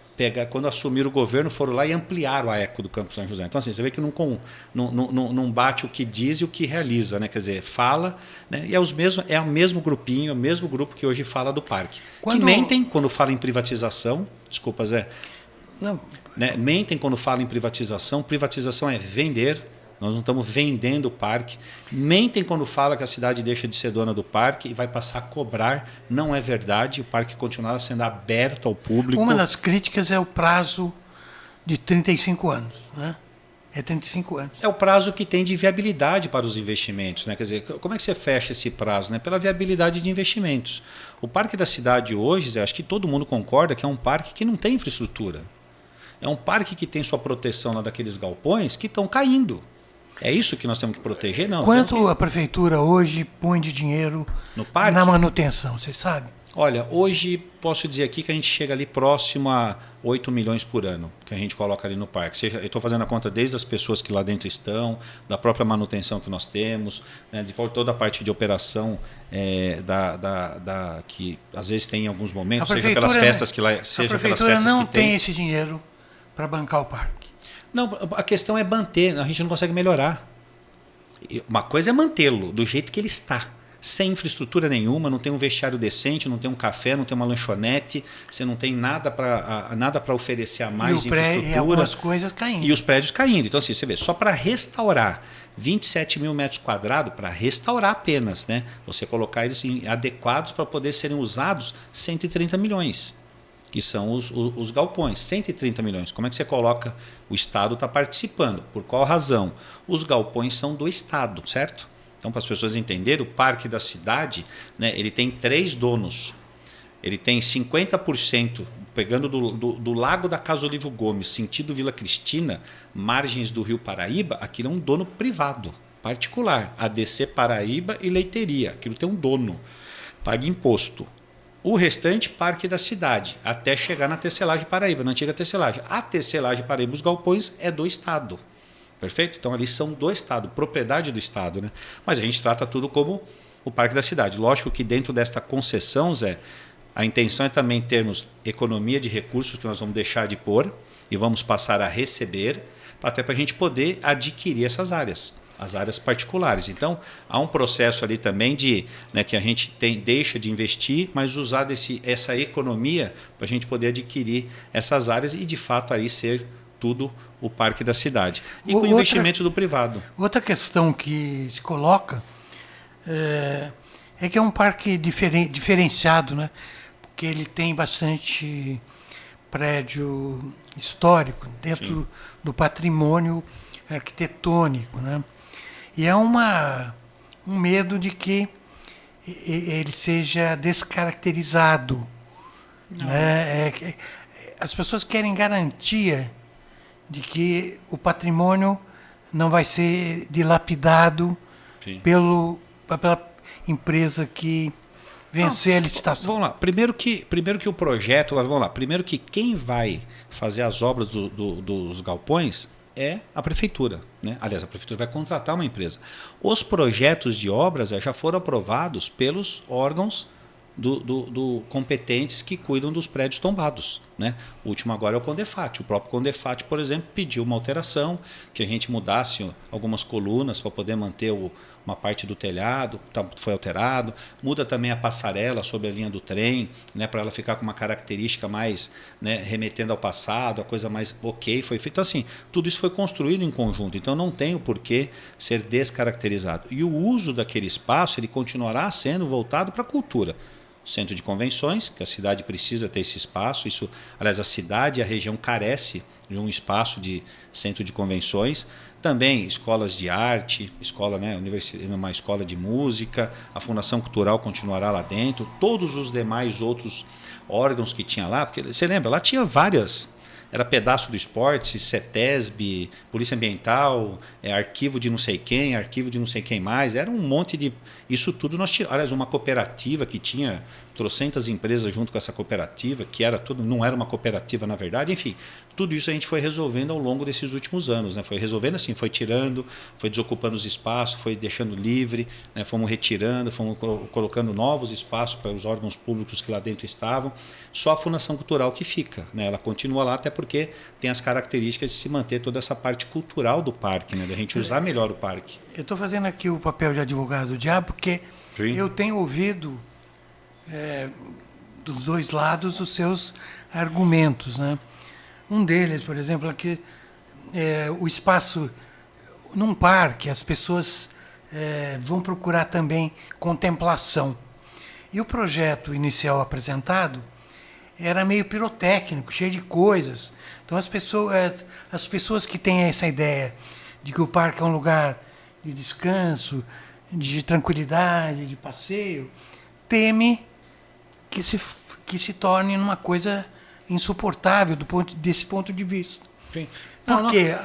Quando assumiram o governo, foram lá e ampliaram a ECO do Campo São José. Então, assim, você vê que não bate o que diz e o que realiza, né? Quer dizer, fala, né? E é o mesmo grupinho, é o mesmo grupo que hoje fala do parque. Que mentem quando fala em privatização. Desculpa, Zé. Não. Né? Mentem quando falam em privatização. Privatização é vender. Nós não estamos vendendo o parque. Mentem quando fala que a cidade deixa de ser dona do parque e vai passar a cobrar. Não é verdade. O parque continuará sendo aberto ao público. Uma das críticas é o prazo de 35 anos. Né? É 35 anos. É o prazo que tem de viabilidade para os investimentos. Né? Quer dizer, como é que você fecha esse prazo? Né? Pela viabilidade de investimentos. O Parque da Cidade hoje, acho que todo mundo concorda que é um parque que não tem infraestrutura. É um parque que tem sua proteção lá daqueles galpões que estão caindo. É isso que nós temos que proteger? Não. Quanto a prefeitura hoje põe de dinheiro no parque? Na manutenção, você sabe? Olha, hoje posso dizer aqui que a gente chega ali próximo a 8 milhões por ano, que a gente coloca ali no parque. Seja, eu estou fazendo a conta desde as pessoas que lá dentro estão, da própria manutenção que nós temos, né, de toda a parte de operação que às vezes tem em alguns momentos, seja pelas festas que lá, seja a prefeitura pelas festas não que tem esse dinheiro para bancar o parque. Não, a questão é manter, a gente não consegue melhorar. Uma coisa é mantê-lo do jeito que ele está. Sem infraestrutura nenhuma, não tem um vestiário decente, não tem um café, não tem uma lanchonete, você não tem nada para oferecer a mais de infraestrutura. E algumas coisas caindo. E os prédios caindo. Então, assim, você vê, só para restaurar 27 mil metros quadrados, para restaurar apenas, né? Você colocar eles adequados para poder serem usados, 130 milhões, que são os galpões, 130 milhões. Como é que você coloca? O Estado está participando. Por qual razão? Os galpões são do Estado, certo? Então, para as pessoas entenderem, o Parque da Cidade, né, ele tem 3 donos. Ele tem 50%, pegando do Lago da Casa Olivo Gomes, sentido Vila Cristina, margens do Rio Paraíba, aquilo é um dono privado, particular. ADC Paraíba e Leiteria, aquilo tem um dono, paga imposto. O restante, Parque da Cidade, até chegar na Tecelagem Paraíba, na antiga Tecelagem. A Tecelagem Paraíba, os galpões, é do Estado. Perfeito? Então, ali são do Estado, propriedade do Estado, né? Mas a gente trata tudo como o Parque da Cidade. Lógico que dentro desta concessão, Zé, a intenção é também termos economia de recursos que nós vamos deixar de pôr e vamos passar a receber, até para a gente poder adquirir essas áreas, as áreas particulares. Então, há um processo ali também de, né, que a gente deixa de investir, mas usar essa economia para a gente poder adquirir essas áreas e, de fato, aí ser tudo o Parque da Cidade. E com investimentos do privado. Outra questão que se coloca é que é um parque diferenciado, né? Porque ele tem bastante prédio histórico dentro do patrimônio arquitetônico, né? E é um medo de que ele seja descaracterizado. Né? As pessoas querem garantia de que o patrimônio não vai ser dilapidado pela empresa que vencer a licitação. Vamos lá. Primeiro que o projeto, vamos lá. Primeiro que quem vai fazer as obras dos galpões é a prefeitura, né? Aliás, a prefeitura vai contratar uma empresa. Os projetos de obras já foram aprovados pelos órgãos competentes que cuidam dos prédios tombados, né? O último agora é o Condefat. O próprio Condefat, por exemplo, pediu uma alteração, que a gente mudasse algumas colunas para poder manter uma parte do telhado, foi alterado. Muda também a passarela sobre a linha do trem, né, para ela ficar com uma característica mais, né, remetendo ao passado, a coisa mais ok, foi feito. Então, assim, tudo isso foi construído em conjunto, então não tem o porquê ser descaracterizado. E o uso daquele espaço, ele continuará sendo voltado para a cultura. Centro de convenções, que a cidade precisa ter esse espaço. Isso, aliás, a cidade e a região carece de um espaço de centro de convenções. Também escolas de arte, uma escola de música, a Fundação Cultural continuará lá dentro, todos os demais outros órgãos que tinha lá, porque você lembra, lá tinha várias. Era pedaço do esporte, CETESB, Polícia Ambiental, arquivo de não sei quem, arquivo de não sei quem mais. Era um monte de... Isso tudo nós tínhamos. Aliás, uma cooperativa que tinha trocentas empresas junto com essa cooperativa, que era tudo, não era uma cooperativa na verdade. Enfim, tudo isso a gente foi resolvendo ao longo desses últimos anos, né? Foi resolvendo assim, foi tirando, foi desocupando os espaços, foi deixando livre, né? Fomos retirando, fomos colocando novos espaços para os órgãos públicos que lá dentro estavam. Só a Fundação Cultural que fica, né? Ela continua lá até porque tem as características de se manter toda essa parte cultural do parque, né? Da gente usar melhor o parque. Eu estou fazendo aqui o papel de advogado do diabo porque eu tenho ouvido dos dois lados os seus argumentos, né? Um deles, por exemplo, é que o espaço num parque, as pessoas vão procurar também contemplação. E o projeto inicial apresentado era meio pirotécnico, cheio de coisas. Então as pessoas que têm essa ideia de que o parque é um lugar de descanso, de tranquilidade, de passeio, teme que se torne uma coisa insuportável desse ponto de vista. Sim. Porque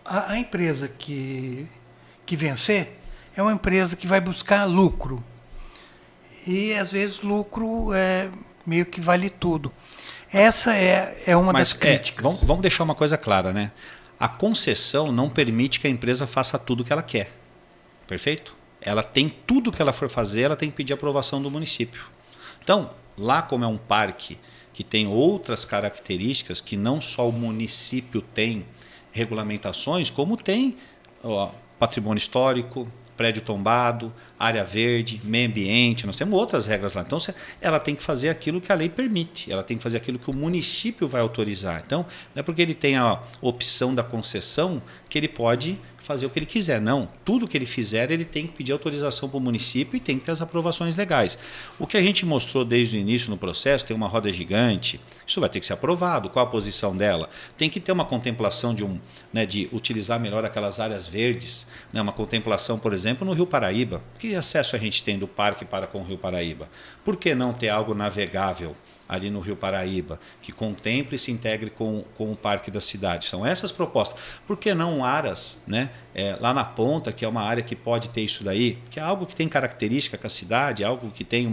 a empresa que vencer é uma empresa que vai buscar lucro. e às vezes lucro meio que vale tudo. Essa é uma das críticas. Vamos deixar uma coisa clara, né? A concessão não permite que a empresa faça tudo o que ela quer. Perfeito? Ela tem tudo que ela for fazer, ela tem que pedir aprovação do município. Então, lá como é um parque que tem outras características que não só o município tem regulamentações, como tem patrimônio histórico, prédio tombado, área verde, meio ambiente, nós temos outras regras lá. Então, ela tem que fazer aquilo que a lei permite, ela tem que fazer aquilo que o município vai autorizar. Então, não é porque ele tem a opção da concessão que ele pode fazer o que ele quiser. Não, tudo que ele fizer, ele tem que pedir autorização para o município e tem que ter as aprovações legais. O que a gente mostrou desde o início no processo, tem uma roda gigante, isso vai ter que ser aprovado. Qual a posição dela? Tem que ter uma contemplação de utilizar melhor aquelas áreas verdes, né? Uma contemplação, por exemplo, no Rio Paraíba. Que acesso a gente tem do parque para com o Rio Paraíba? Por que não ter algo navegável ali no Rio Paraíba, que contemple e se integre com o parque da cidade? São essas propostas. Por que não Aras, né? Lá na ponta, que é uma área que pode ter isso daí, que é algo que tem característica com a cidade, algo que tem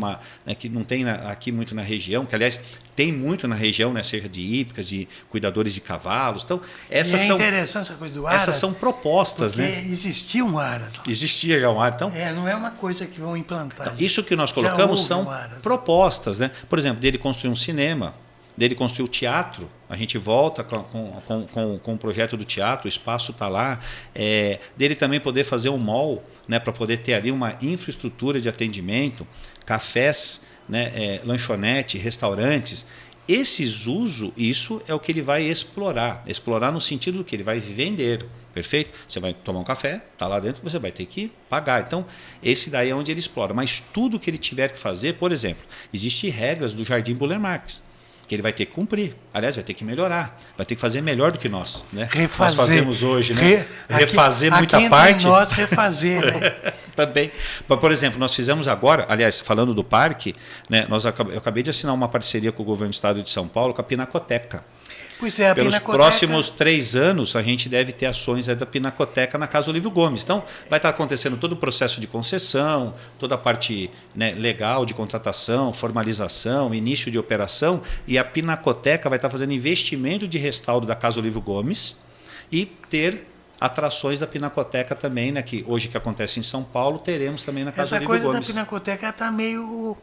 que não tem aqui muito na região, que aliás tem muito na região, né? Seja de hípicas, de cuidadores de cavalos. Então, essas são interessante essa coisa do Aras. Essas são propostas, porque né? existia um Aras. Existia já um Aras. Então, não é uma coisa que vão implantar. Então, isso que nós colocamos são propostas, né? Por exemplo, dele construir um cinema, dele construir o teatro, a gente volta com o projeto do teatro, o espaço está lá, dele também poder fazer um mall, né, para poder ter ali uma infraestrutura de atendimento, cafés, né, lanchonete, restaurantes. Esses usos, isso é o que ele vai explorar no sentido do que ele vai vender, perfeito? Você vai tomar um café, está lá dentro, você vai ter que pagar. Então, esse daí é onde ele explora. Mas tudo que ele tiver que fazer, por exemplo, existem regras do Jardim Buller Marx, que ele vai ter que cumprir. Aliás, vai ter que melhorar, vai ter que fazer melhor do que nós, né? Refazer. Nós fazemos hoje, né? Refazer muita aqui parte. Nós refazer, né? Também. Por exemplo, nós fizemos agora, aliás, falando do parque, né, eu acabei de assinar uma parceria com o governo do estado de São Paulo, com a Pinacoteca. Pois é, a Pelos Pinacoteca... próximos 3 anos, a gente deve ter ações da Pinacoteca na Casa Olívio Gomes. Então, vai estar acontecendo todo o processo de concessão, toda a parte, né, legal de contratação, formalização, início de operação, e a Pinacoteca vai estar fazendo investimento de restauro da Casa Olívio Gomes e ter atrações da Pinacoteca também, né, que hoje que acontece em São Paulo, teremos também na Casa Olívio Gomes. Essa coisa da Pinacoteca está meio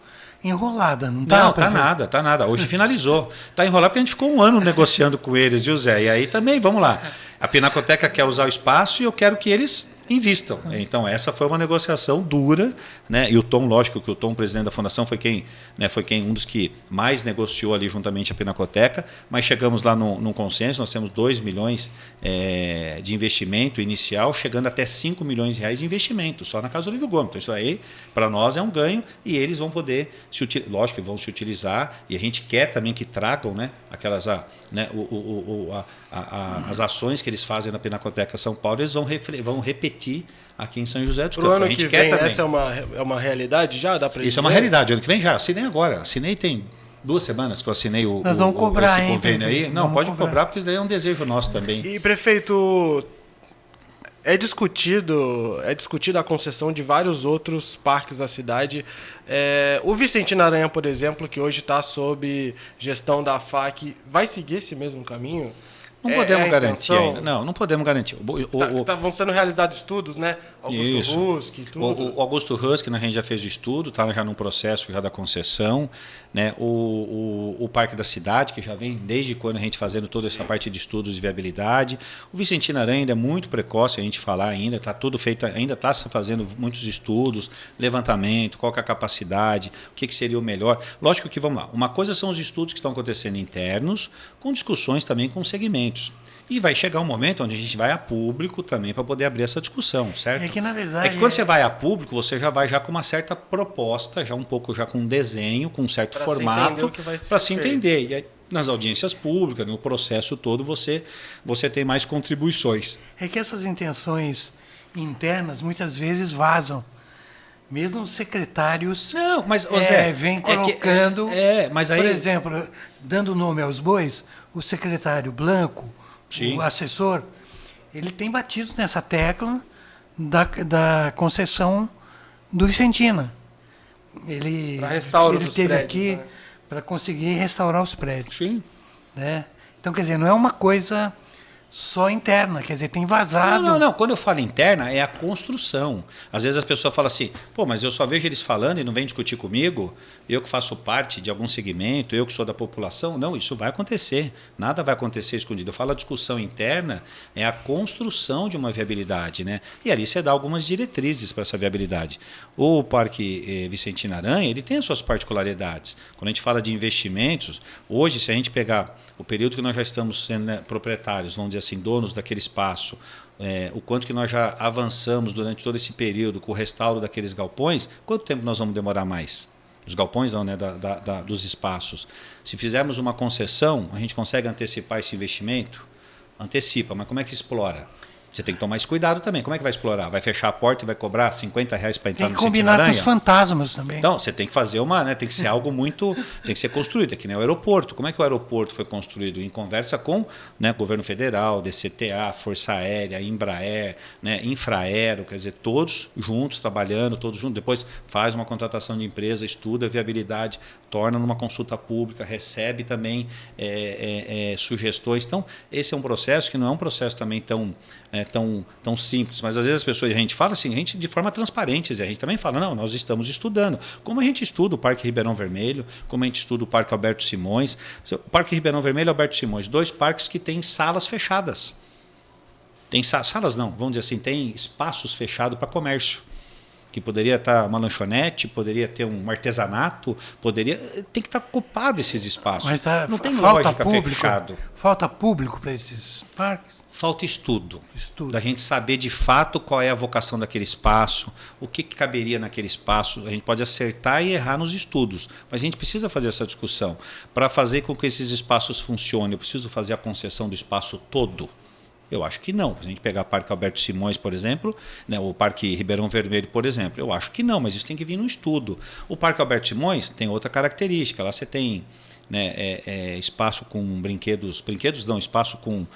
enrolada, não está? Não, tá nada. Hoje finalizou. Está enrolado porque a gente ficou 1 ano negociando com eles, viu, Zé? E aí também, vamos lá. A Pinacoteca quer usar o espaço e eu quero que eles invistam. Então, essa foi uma negociação dura, né? E o Tom, lógico que o Tom, presidente da fundação, foi quem um dos que mais negociou ali juntamente a Pinacoteca, mas chegamos lá num consenso, nós temos 2 milhões de investimento inicial, chegando até 5 milhões de reais de investimento, só na Casa Olívio Gomes. Então, isso aí, para nós, é um ganho e eles vão poder, lógico que vão se utilizar, e a gente quer também que tragam, né, aquelas, né, as ações que eles fazem na Pinacoteca São Paulo, eles vão repetir aqui em São José dos Campos. Pro ano a gente que quer vem, também. essa é uma realidade já? Dá pra Isso dizer? é uma realidade. Ano que vem já. Assinei agora. Assinei tem 2 semanas que eu assinei Nós vamos cobrar, esse convênio aí. Não, vamos pode cobrar, porque isso daí é um desejo nosso também. E, prefeito, é discutido a concessão de vários outros parques da cidade. O Vicentino Aranha, por exemplo, que hoje está sob gestão da AFAC, vai seguir esse mesmo caminho? Não podemos garantir ainda. Não podemos garantir. Vão sendo realizados estudos, né? Augusto Husk e tudo. O Augusto Husk, a gente já fez o estudo, está já num processo já da concessão. Né? O Parque da Cidade, que já vem desde quando a gente fazendo toda essa parte de estudos de viabilidade. O Vicentino Aranha ainda é muito precoce a gente falar ainda, está tudo feito, ainda está se fazendo muitos estudos, levantamento, qual que é a capacidade, o que seria o melhor. Lógico que, vamos lá, uma coisa são os estudos que estão acontecendo internos, com discussões também com segmentos. E vai chegar um momento onde a gente vai a público também para poder abrir essa discussão, certo? É que, na verdade... quando você vai a público, você já vai já com uma certa proposta, já um pouco já com um desenho, com um certo formato, para se entender. E aí, nas audiências públicas, no processo todo, você tem mais contribuições. É que essas intenções internas muitas vezes vazam. Mesmo os secretários vêm colocando... mas aí... Por exemplo, dando nome aos bois, o secretário Blanco, sim, o assessor, ele tem batido nessa tecla da concessão do Vicentino. Para restauro ele dos teve prédios, aqui né? para conseguir restaurar os prédios. Sim. Né? Então, quer dizer, não é uma coisa só interna, quer dizer, tem vazado. Não. Quando eu falo interna, é a construção. Às vezes as pessoas falam assim, pô, mas eu só vejo eles falando e não vem discutir comigo, eu que faço parte de algum segmento, eu que sou da população. Não, isso vai acontecer. Nada vai acontecer escondido. Eu falo a discussão interna, é a construção de uma viabilidade, né? E ali você dá algumas diretrizes para essa viabilidade. O Parque Vicentino Aranha, ele tem as suas particularidades. Quando a gente fala de investimentos, hoje, se a gente pegar o período que nós já estamos sendo, né, proprietários, vamos dizer assim, donos daquele espaço, o quanto que nós já avançamos durante todo esse período com o restauro daqueles galpões, quanto tempo nós vamos demorar mais? Os galpões não, né, dos espaços. Se fizermos uma concessão, a gente consegue antecipar esse investimento? Antecipa, mas como é que explora? Você tem que tomar esse cuidado também. Como é que vai explorar? Vai fechar a porta e vai cobrar R$50 para entrar Tem no que Vicentino combinar com Aranha? os fantasmas também. Então, você tem que fazer tem que ser algo muito, tem que ser construído, é que nem o aeroporto. Como é que o aeroporto foi construído? Em conversa com, né, governo federal, DCTA, Força Aérea, Embraer, né, Infraero, quer dizer, todos juntos, trabalhando, todos juntos. Depois faz uma contratação de empresa, estuda a viabilidade, torna numa consulta pública, recebe também sugestões. Então, esse é um processo que não é um processo também tão simples, mas às vezes a gente fala assim, a gente de forma transparente, a gente também fala, não, nós estamos estudando, como a gente estuda o Parque Ribeirão Vermelho, como a gente estuda o Parque Alberto Simões. O Parque Ribeirão Vermelho e Alberto Simões, 2 parques que têm salas fechadas, tem salas não, vamos dizer assim, tem espaços fechados para comércio, que poderia estar uma lanchonete, poderia ter um artesanato, tem que estar ocupado esses espaços. Mas não tem falta lógica público, fechado. Falta público para esses parques? Falta estudo. Da gente saber de fato qual é a vocação daquele espaço, o que caberia naquele espaço. A gente pode acertar e errar nos estudos, mas a gente precisa fazer essa discussão. Para fazer com que esses espaços funcionem, eu preciso fazer a concessão do espaço todo? Eu acho que não. Se a gente pegar o Parque Alberto Simões, por exemplo, né, o Parque Ribeirão Vermelho, por exemplo, eu acho que não, mas isso tem que vir no estudo. O Parque Alberto Simões tem outra característica. Lá você tem, né, espaço com brinquedos não, espaço com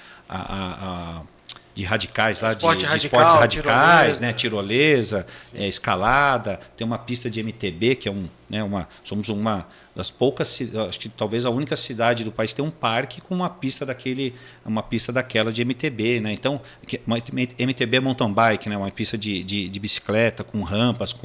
de radicais lá, de esportes radicais, tirolesa, escalada, tem uma pista de MTB, que é somos uma das poucas, acho que talvez a única cidade do país que tem um parque com uma pista daquela de MTB, né? Então, MTB é mountain bike, né? Uma pista de bicicleta com rampas,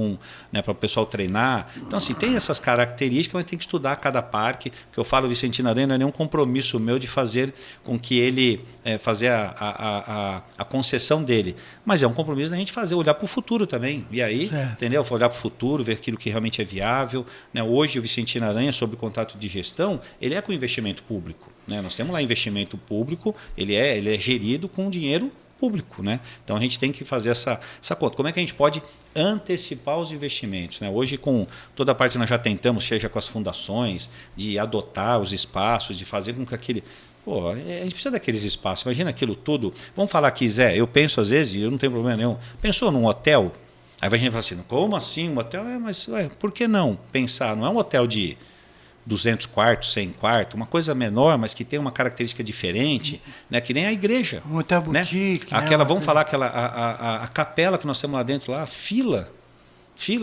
né, para o pessoal treinar. Então, assim, tem essas características, mas tem que estudar cada parque. Que eu falo, Vicentino Aranha não é nenhum compromisso meu de fazer com que ele fazer a concessão dele, mas é um compromisso da gente olhar para o futuro também. E aí, entendeu? Olhar para o futuro, ver aquilo que realmente é viável. Né? Hoje, o Vicentino Aranha, sob o contrato de gestão, ele é com investimento público. Né? Nós temos lá investimento público, ele é gerido com dinheiro público. Né? Então, a gente tem que fazer essa conta. Como é que a gente pode antecipar os investimentos? Né? Hoje, com toda a parte que nós já tentamos, seja com as fundações, de adotar os espaços, de fazer com que aquele... Pô, a gente precisa daqueles espaços. Imagina aquilo tudo. Vamos falar aqui, Zé, eu penso às vezes, e eu não tenho problema nenhum, pensou num hotel? Aí vai a gente falar assim, como assim um hotel? Mas por que não pensar? Não é um hotel de 200 quartos, 100 quartos, uma coisa menor, mas que tem uma característica diferente, né? Que nem a igreja. Um hotel boutique. Né? Vamos falar a capela que nós temos lá dentro, lá, a fila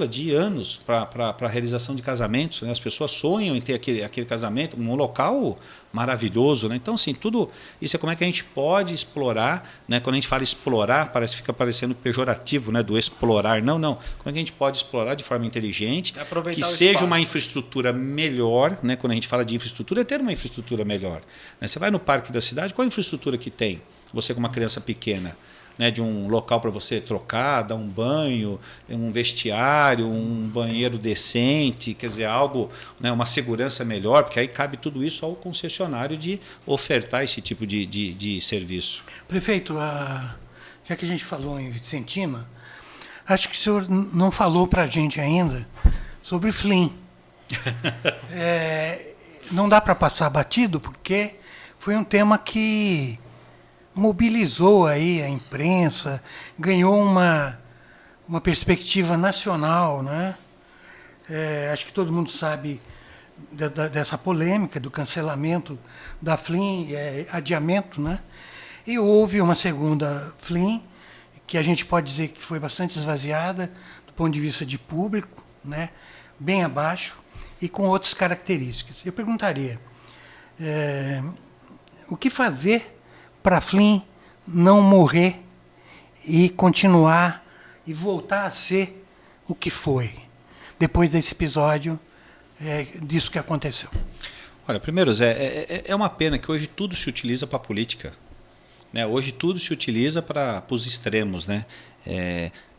de anos para a realização de casamentos. Né? As pessoas sonham em ter aquele casamento num local maravilhoso. Né? Então, assim, tudo isso é como é que a gente pode explorar. Né? Quando a gente fala explorar, fica parecendo pejorativo, né? Do explorar. Não. Como é que a gente pode explorar de forma inteligente, que seja uma infraestrutura melhor. Né? Quando a gente fala de infraestrutura, é ter uma infraestrutura melhor. Né? Você vai no parque da cidade, qual a infraestrutura que tem? Você com uma criança pequena. Né, de um local para você trocar, dar um banho, um vestiário, um banheiro decente, quer dizer, algo, né, uma segurança melhor, porque aí cabe tudo isso ao concessionário de ofertar esse tipo de serviço. Prefeito, já que a gente falou em Vicentina, acho que o senhor não falou para a gente ainda sobre FLIM. Não dá para passar batido, porque foi um tema que mobilizou aí a imprensa, ganhou uma perspectiva nacional, né? Acho que todo mundo sabe dessa polêmica do cancelamento da FLIM, adiamento, né? E houve uma segunda FLIM, que a gente pode dizer que foi bastante esvaziada do ponto de vista de público, né, bem abaixo e com outras características. Eu perguntaria, o que fazer para a FLIM não morrer e continuar e voltar a ser o que foi, depois desse episódio, disso que aconteceu? Olha, primeiro, Zé, é uma pena que hoje tudo se utiliza para a política. Né? Hoje tudo se utiliza para os extremos. Né?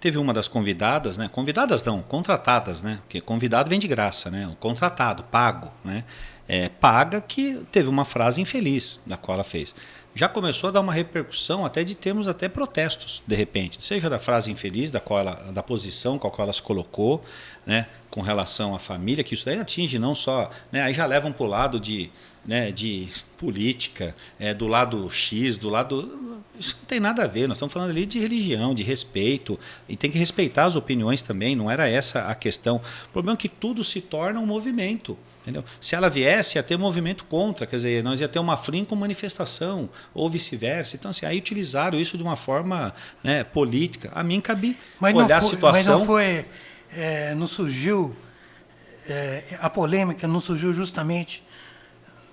Teve uma das convidadas, né? Convidadas não, contratadas, né? Porque convidado vem de graça, né? O contratado, pago, né? Paga, que teve uma frase infeliz da qual ela fez. Já começou a dar uma repercussão até de termos até protestos, de repente, seja da frase infeliz, da posição com a qual ela se colocou, né, com relação à família, que isso daí atinge não só, né, aí já levam para o lado de política, do lado X, do lado... Isso não tem nada a ver, nós estamos falando ali de religião, de respeito, e tem que respeitar as opiniões também, não era essa a questão. O problema é que tudo se torna um movimento. Entendeu? Se ela viesse, ia ter movimento contra, quer dizer, nós ia ter uma FLIM com manifestação, ou vice-versa. Então, assim, aí utilizaram isso de uma forma, né, política. A mim cabe olhar a situação... Mas não foi... não surgiu... a polêmica não surgiu justamente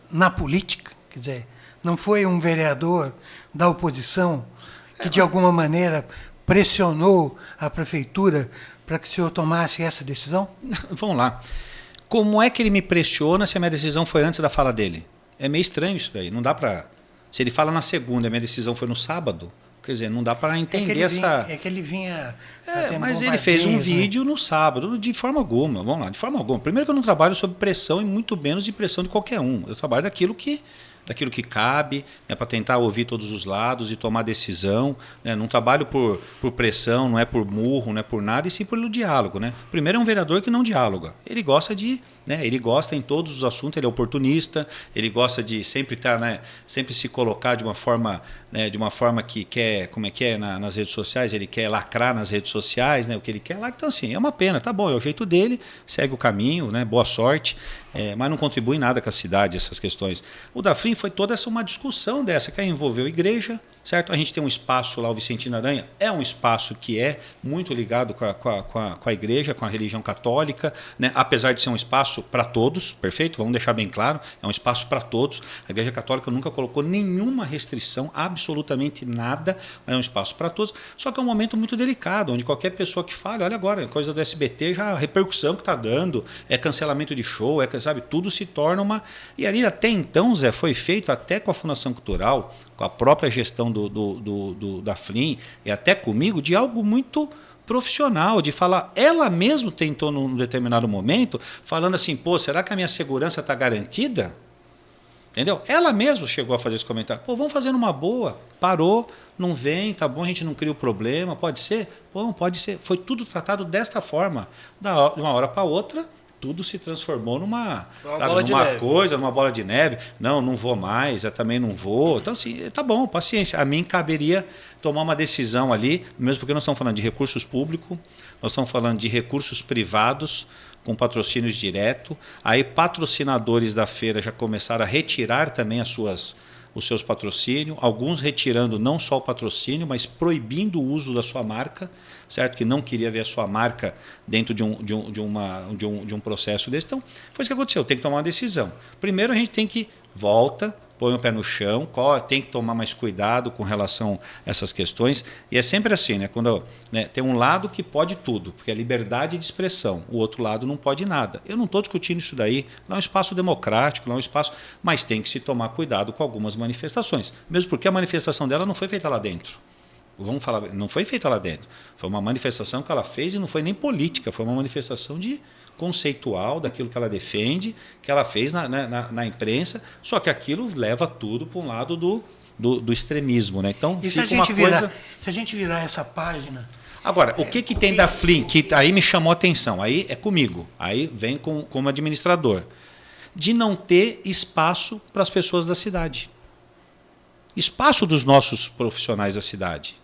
na política, quer dizer, não foi um vereador da oposição que, de alguma maneira, pressionou a prefeitura para que o senhor tomasse essa decisão? Vamos lá. Como é que ele me pressiona se a minha decisão foi antes da fala dele? É meio estranho isso daí. Não dá para... Se ele fala na segunda e a minha decisão foi no sábado, quer dizer, não dá para entender essa... É que ele vinha... mas ele fez um vídeo no sábado, de forma alguma. Vamos lá, de forma alguma. Primeiro que eu não trabalho sob pressão e muito menos de pressão de qualquer um. Eu trabalho daquilo que cabe, né, para tentar ouvir todos os lados e tomar decisão. Né? Não trabalho por pressão, não é por murro, não é por nada, e sim pelo diálogo. Né? Primeiro, é um vereador que não dialoga. Ele gosta ele gosta em todos os assuntos, ele é oportunista, ele gosta de sempre estar, né, sempre se colocar de uma forma, né, que quer, como é que é, nas redes sociais, ele quer lacrar nas redes sociais, né, o que ele quer lá. Então, assim, é uma pena, tá bom, é o jeito dele, segue o caminho, né, boa sorte, mas não contribui em nada com a cidade, essas questões. O da FLIM foi toda uma discussão dessa, que envolveu a igreja, certo? A gente tem um espaço lá, o Vicentino Aranha, é um espaço que é muito ligado com a igreja, com a religião católica, né? Apesar de ser um espaço para todos, perfeito? Vamos deixar bem claro, é um espaço para todos. A igreja católica nunca colocou nenhuma restrição, absolutamente nada, é um espaço para todos, só que é um momento muito delicado, onde qualquer pessoa que fale, olha agora, coisa do SBT, já a repercussão que está dando, cancelamento de show, sabe, tudo se torna uma... E ali até então, Zé, foi feito até com a Fundação Cultural, com a própria gestão da FLIM e até comigo, de algo muito profissional, de falar, ela mesma tentou num determinado momento, falando assim, pô, será que a minha segurança está garantida? Entendeu? Ela mesma chegou a fazer esse comentário, pô, vamos fazer numa boa, parou, não vem, tá bom, a gente não cria o problema, pode ser? Bom, pode ser. Foi tudo tratado desta forma, de uma hora para outra, tudo se transformou numa coisa, numa bola de neve. Não vou mais, eu também não vou. Então, assim, tá bom, paciência. A mim caberia tomar uma decisão ali, mesmo porque nós estamos falando de recursos públicos, nós estamos falando de recursos privados, com patrocínios direto. Aí patrocinadores da feira já começaram a retirar também os seus patrocínios, alguns retirando não só o patrocínio, mas proibindo o uso da sua marca, certo? Que não queria ver a sua marca dentro de um processo desse. Então, foi isso que aconteceu, tem que tomar uma decisão. Primeiro a gente tem que põe o pé no chão, tem que tomar mais cuidado com relação a essas questões. E é sempre assim, né? Quando, né, tem um lado que pode tudo, porque é liberdade de expressão, o outro lado não pode nada. Eu não estou discutindo isso daí, lá é um espaço democrático, lá é um espaço, mas tem que se tomar cuidado com algumas manifestações, mesmo porque a manifestação dela não foi feita lá dentro. Vamos falar, não foi feita lá dentro. Foi uma manifestação que ela fez e não foi nem política, foi uma manifestação conceitual daquilo que ela defende, que ela fez na imprensa, só que aquilo leva tudo para um lado do extremismo. Né? Então, e fica uma coisa... Se a gente virar essa página... Agora, o que tem da FLIM, que aí me chamou a atenção, aí é comigo, aí vem como administrador, de não ter espaço para as pessoas da cidade. Espaço dos nossos profissionais da cidade.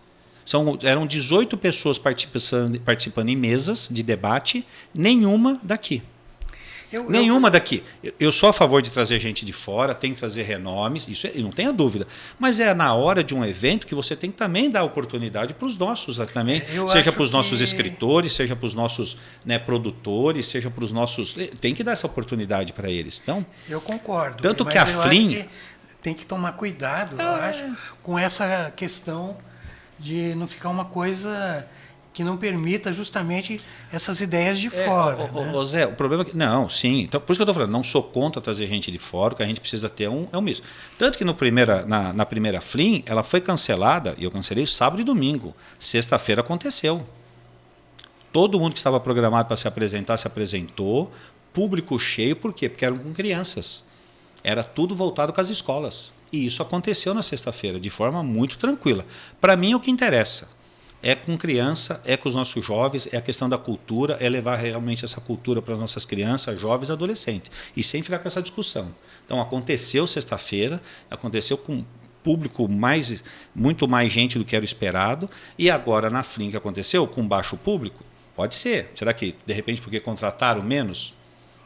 Eram 18 pessoas participando em mesas de debate, nenhuma daqui. Nenhuma daqui. Eu sou a favor de trazer gente de fora, tem que trazer renomes, isso não tenha dúvida. Mas é na hora de um evento que você tem que também dar oportunidade para os nossos também, seja para os nossos escritores, seja para os nossos, né, produtores, seja para os nossos... Tem que dar essa oportunidade para eles. Então, eu concordo. Tanto que a Flim... Tem que tomar cuidado, eu acho, com essa questão de não ficar uma coisa que não permita justamente essas ideias de fora. Né? Zé, o problema é que... Não, sim. Então, por isso que eu estou falando, não sou contra trazer gente de fora, o que a gente precisa ter é um misto. Tanto que na primeira Flim, ela foi cancelada, e eu cancelei sábado e domingo. Sexta-feira aconteceu. Todo mundo que estava programado para se apresentar, se apresentou. Público cheio, por quê? Porque eram com crianças. Era tudo voltado com as escolas. E isso aconteceu na sexta-feira, de forma muito tranquila. Para mim, é o que interessa. É com criança, é com os nossos jovens, é a questão da cultura, é levar realmente essa cultura para as nossas crianças, jovens e adolescentes. E sem ficar com essa discussão. Então, aconteceu sexta-feira, aconteceu com público muito mais gente do que era esperado. E agora, na Flim, que aconteceu, com baixo público, pode ser. Será que, de repente, porque contrataram menos,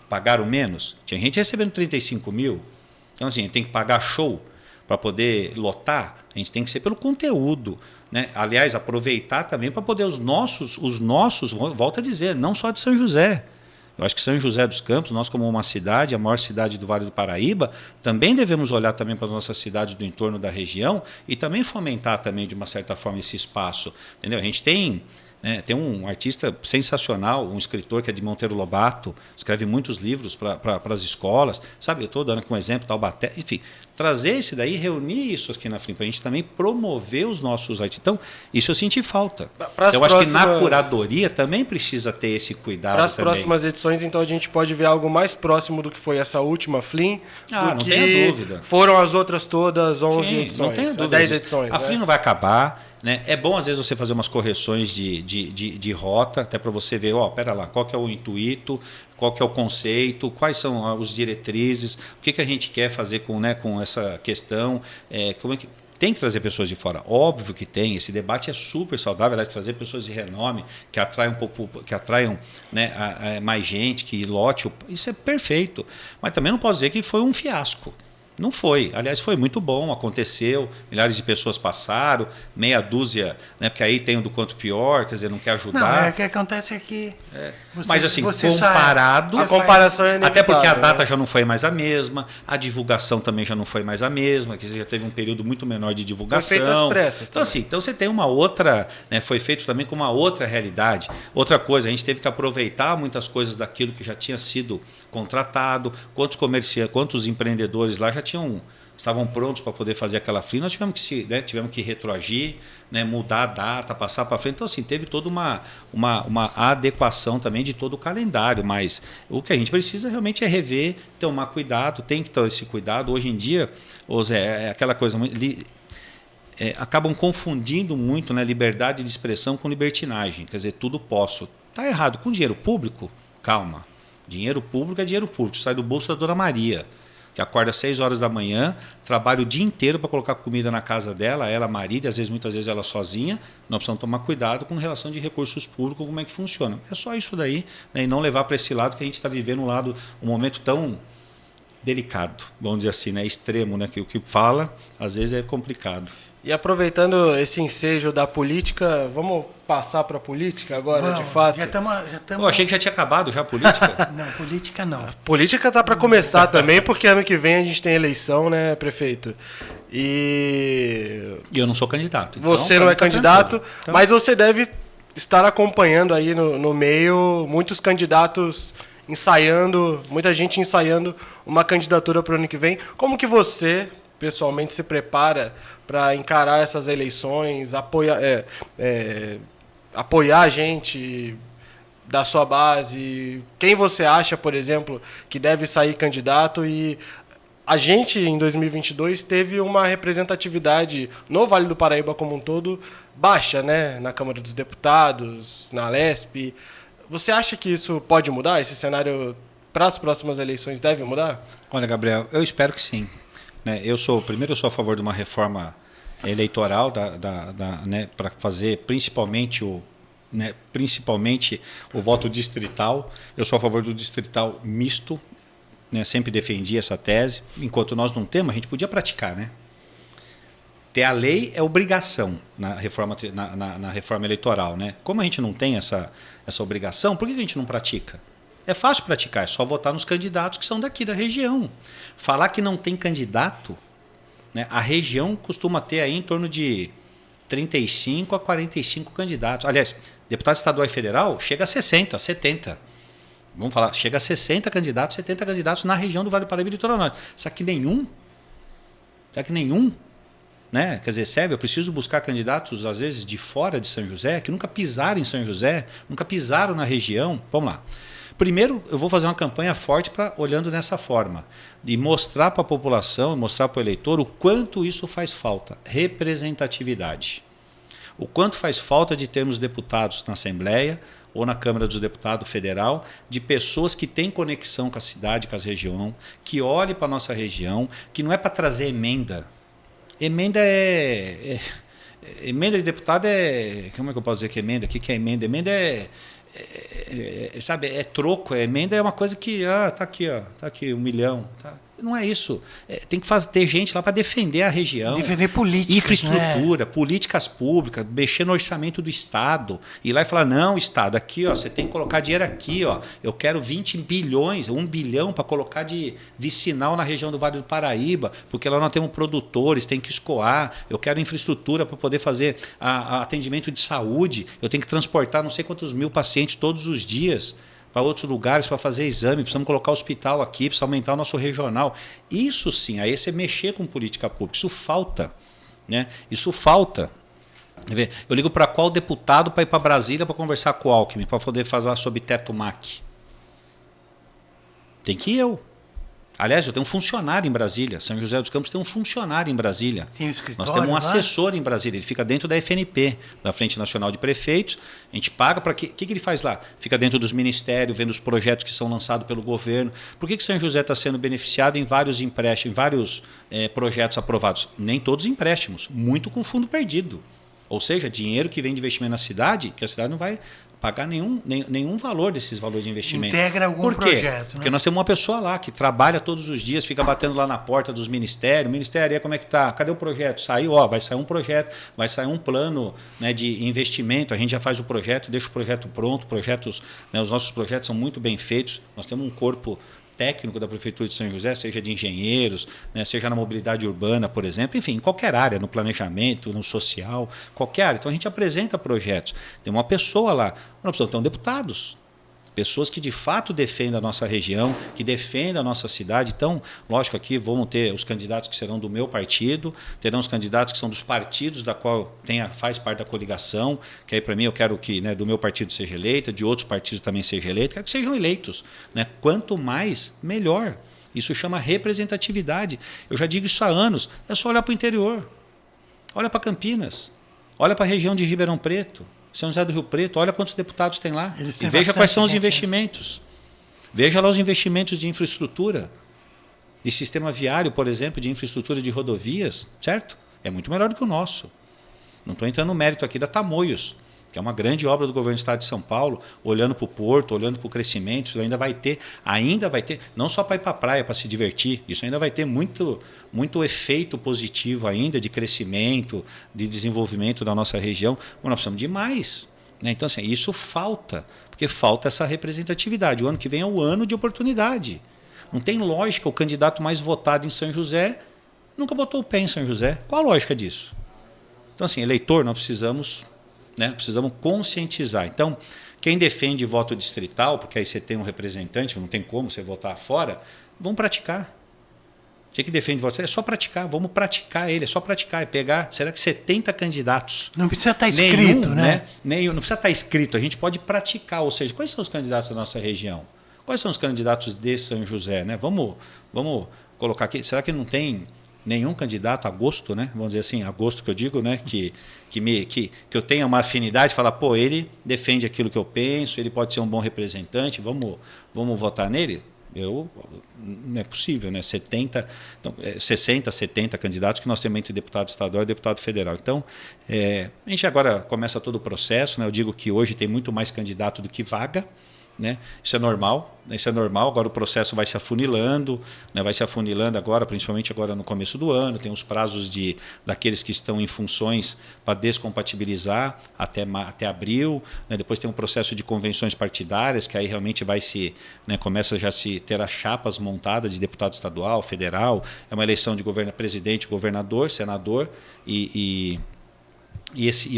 pagaram menos? Tinha gente recebendo 35 mil. Então, assim, tem que pagar show para poder lotar. A gente tem que ser pelo conteúdo. Né? Aliás, aproveitar também para poder os nossos, volto a dizer, não só de São José. Eu acho que São José dos Campos, nós como uma cidade, a maior cidade do Vale do Paraíba, também devemos olhar também para as nossas cidades do entorno da região e também fomentar também, de uma certa forma, esse espaço. Entendeu? A gente tem um artista sensacional, um escritor que é de Monteiro Lobato, escreve muitos livros para as escolas, sabe? Eu estou dando aqui um exemplo, Taubaté, enfim, trazer esse daí, reunir isso aqui na Flim, para a gente também promover os nossos artistas. Então, isso eu senti falta. Eu acho que na curadoria também precisa ter esse cuidado. Para as próximas edições, então, a gente pode ver algo mais próximo do que foi essa última Flim, não tenha dúvida. Foram as outras todas 11 edições, não tenha dúvida 10 edições. A Flim não vai acabar. Né? É bom, às vezes, você fazer umas correções de rota, até para você ver, pera lá, qual que é o intuito, qual que é o conceito, quais são os diretrizes, o que a gente quer fazer com essa questão, como é que... Tem que trazer pessoas de fora, óbvio que tem. Esse debate é super saudável, aliás, trazer pessoas de renome que atraiam né, mais gente, que lote, isso é perfeito. Mas também não posso dizer que foi um fiasco. Não foi. Aliás, foi muito bom, aconteceu, milhares de pessoas passaram, meia dúzia, né, porque aí tem o do quanto pior, quer dizer, não quer ajudar. Não, o que acontece é que... Mas assim, comparado... A comparação é até porque a data já não foi mais a mesma, a divulgação também já não foi mais a mesma, que já teve um período muito menor de divulgação. Foi feito às pressas então, assim, então você tem uma outra... Né, foi feito também com uma outra realidade. Outra coisa, a gente teve que aproveitar muitas coisas daquilo que já tinha sido contratado, quantos empreendedores lá já estavam prontos para poder fazer aquela Flim, nós tivemos que retroagir, né, mudar a data, passar para frente. Então, assim, teve toda uma adequação também de todo o calendário, mas o que a gente precisa realmente é rever, tomar cuidado, tem que ter esse cuidado. Hoje em dia, Zé, é aquela coisa... acabam confundindo muito, né, liberdade de expressão com libertinagem, quer dizer, tudo posso. Está errado. Com dinheiro público, calma. Dinheiro público é dinheiro público, sai do bolso da Dona Maria, que acorda às 6 horas da manhã, trabalha o dia inteiro para colocar comida na casa dela, ela, marido, e muitas vezes ela sozinha. Nós precisamos tomar cuidado com relação de recursos públicos, como é que funciona. É só isso daí, né, e não levar para esse lado que a gente está vivendo um momento tão delicado, vamos dizer assim, né, extremo, né, que o que fala, às vezes é complicado. E aproveitando esse ensejo da política, vamos passar para a política agora, de fato? Já estamos... Eu achei que já tinha acabado já a política. Não, política não. Política tá para começar também, porque ano que vem a gente tem eleição, né, prefeito? E eu não sou candidato. Então você não é candidato, então... mas você deve estar acompanhando aí no meio muitos candidatos ensaiando, muita gente ensaiando uma candidatura para o ano que vem. Como que você pessoalmente se prepara para encarar essas eleições, apoiar a gente da sua base? Quem você acha, por exemplo, que deve sair candidato? E a gente, em 2022, teve uma representatividade no Vale do Paraíba como um todo baixa, né? Na Câmara dos Deputados, na Lesp. Você acha que isso pode mudar? Esse cenário para as próximas eleições deve mudar? Olha, Gabriel, eu espero que sim. Eu sou a favor de uma reforma eleitoral né, para fazer principalmente né, principalmente o voto distrital. Eu sou a favor do distrital misto, né, sempre defendi essa tese. Enquanto nós não temos, a gente podia praticar, né? Ter a lei é obrigação na reforma eleitoral, né? Como a gente não tem essa obrigação, por que a gente não pratica? É fácil praticar, é só votar nos candidatos que são daqui da região. Falar que não tem candidato, né? A região costuma ter aí em torno de 35 a 45 candidatos. Aliás, deputado estadual e federal chega a 60, 70. Vamos falar, chega a 60 candidatos, 70 candidatos na região do Vale do Paraíba e Litoral Norte. Será que nenhum? Né? Quer dizer, serve, eu preciso buscar candidatos, às vezes, de fora de São José, que nunca pisaram em São José, nunca pisaram na região. Vamos lá. Primeiro, eu vou fazer uma campanha forte olhando dessa forma, e mostrar para a população, mostrar para o eleitor o quanto isso faz falta. Representatividade. O quanto faz falta de termos deputados na Assembleia ou na Câmara dos Deputados Federal, de pessoas que têm conexão com a cidade, com as regiões, que olhem para a nossa região, que não é para trazer emenda. Emenda emenda de deputado é... Como é que eu posso dizer que é emenda? O que é emenda? Emenda sabe, é troco. Emenda é uma coisa que... tá aqui, ó, tá aqui 1 milhão. Tá. Não é isso. Tem que ter gente lá para defender a região. Defender políticas. Infraestrutura, políticas públicas, mexer no orçamento do Estado. Ir lá e falar, não, Estado, aqui, ó, você tem que colocar dinheiro aqui. Ó, eu quero 20 bilhões, 1 bilhão para colocar de vicinal na região do Vale do Paraíba, porque lá nós temos produtores, tem que escoar. Eu quero infraestrutura para poder fazer atendimento de saúde. Eu tenho que transportar não sei quantos mil pacientes todos os dias para outros lugares para fazer exame, precisamos colocar hospital aqui, precisamos aumentar o nosso regional. Isso sim, aí você mexer com política pública, isso falta. Né? Isso falta. Eu ligo para qual deputado para ir para Brasília para conversar com o Alckmin, para poder falar sobre teto MAC? Tem que ir eu. Aliás, eu tenho um funcionário em Brasília. São José dos Campos tem um funcionário em Brasília. Tem um escritório, nós temos um assessor em Brasília. Ele fica dentro da FNP, da Frente Nacional de Prefeitos. A gente paga para... O que ele faz lá? Fica dentro dos ministérios, vendo os projetos que são lançados pelo governo. Por que São José está sendo beneficiado em vários empréstimos, em vários projetos aprovados? Nem todos empréstimos. Muito com fundo perdido. Ou seja, dinheiro que vem de investimento na cidade, que a cidade não vai pagar nenhum valor desses valores de investimento. Integra algum Por quê? projeto. Porque né? nós temos uma pessoa lá que trabalha todos os dias, fica batendo lá na porta dos ministérios. Ministério, como é que está? Cadê o projeto? Saiu, vai sair um projeto, vai sair um plano, né, de investimento. A gente já faz o projeto, deixa o projeto pronto. Os nossos projetos são muito bem feitos. Nós temos um corpo técnico da Prefeitura de São José, seja de engenheiros, né, seja na mobilidade urbana, por exemplo, enfim, em qualquer área, no planejamento, no social, qualquer área. Então a gente apresenta projetos. Tem uma pessoa lá, nós precisamos ter deputados. Pessoas que de fato defendem a nossa região, que defendem a nossa cidade. Então, lógico, aqui vamos ter os candidatos que serão do meu partido, terão os candidatos que são dos partidos da qual faz parte da coligação, que aí para mim eu quero que, né, do meu partido seja eleita, de outros partidos também seja eleito, quero que sejam eleitos. Né? Quanto mais, melhor. Isso chama representatividade. Eu já digo isso há anos, é só olhar para o interior. Olha para Campinas, olha para a região de Ribeirão Preto, São José do Rio Preto, olha quantos deputados tem lá. E veja quais são os investimentos. Veja lá os investimentos de infraestrutura, de sistema viário, por exemplo, de infraestrutura de rodovias, certo? É muito melhor do que o nosso. Não estou entrando no mérito aqui da Tamoios, que é uma grande obra do governo do Estado de São Paulo, olhando para o porto, olhando para o crescimento. Isso ainda vai ter, não só para ir para a praia, para se divertir, isso ainda vai ter muito efeito positivo ainda de crescimento, de desenvolvimento da nossa região. Mas nós precisamos de mais. Né? Então, assim, isso falta, porque falta essa representatividade. O ano que vem é o ano de oportunidade. Não tem lógica o candidato mais votado em São José nunca botou o pé em São José. Qual a lógica disso? Então, assim, eleitor, nós precisamos conscientizar. Então, quem defende voto distrital, porque aí você tem um representante, não tem como você votar fora, vamos praticar. Você que defende voto, é só praticar, vamos praticar ele, é só praticar, é pegar, será que 70 candidatos? Não precisa estar escrito, né? Não precisa estar escrito, a gente pode praticar, ou seja, quais são os candidatos da nossa região? Quais são os candidatos de São José? Né? Vamos colocar aqui, será que não tem nenhum candidato a gosto, né? Vamos dizer assim, a gosto que eu digo, né? Que eu tenha uma afinidade, falar, ele defende aquilo que eu penso, ele pode ser um bom representante, vamos votar nele? Não é possível, né? 60, 70 candidatos que nós temos entre deputado estadual e deputado federal. Então, a gente agora começa todo o processo, né? Eu digo que hoje tem muito mais candidato do que vaga, né? Isso é normal, agora o processo vai se afunilando, né? Vai se afunilando agora, principalmente agora no começo do ano, tem os prazos daqueles que estão em funções para descompatibilizar até abril, né? Depois tem um processo de convenções partidárias, que aí realmente vai né? Começa já a se ter as chapas montadas de deputado estadual, federal, é uma eleição de presidente, governador, senador e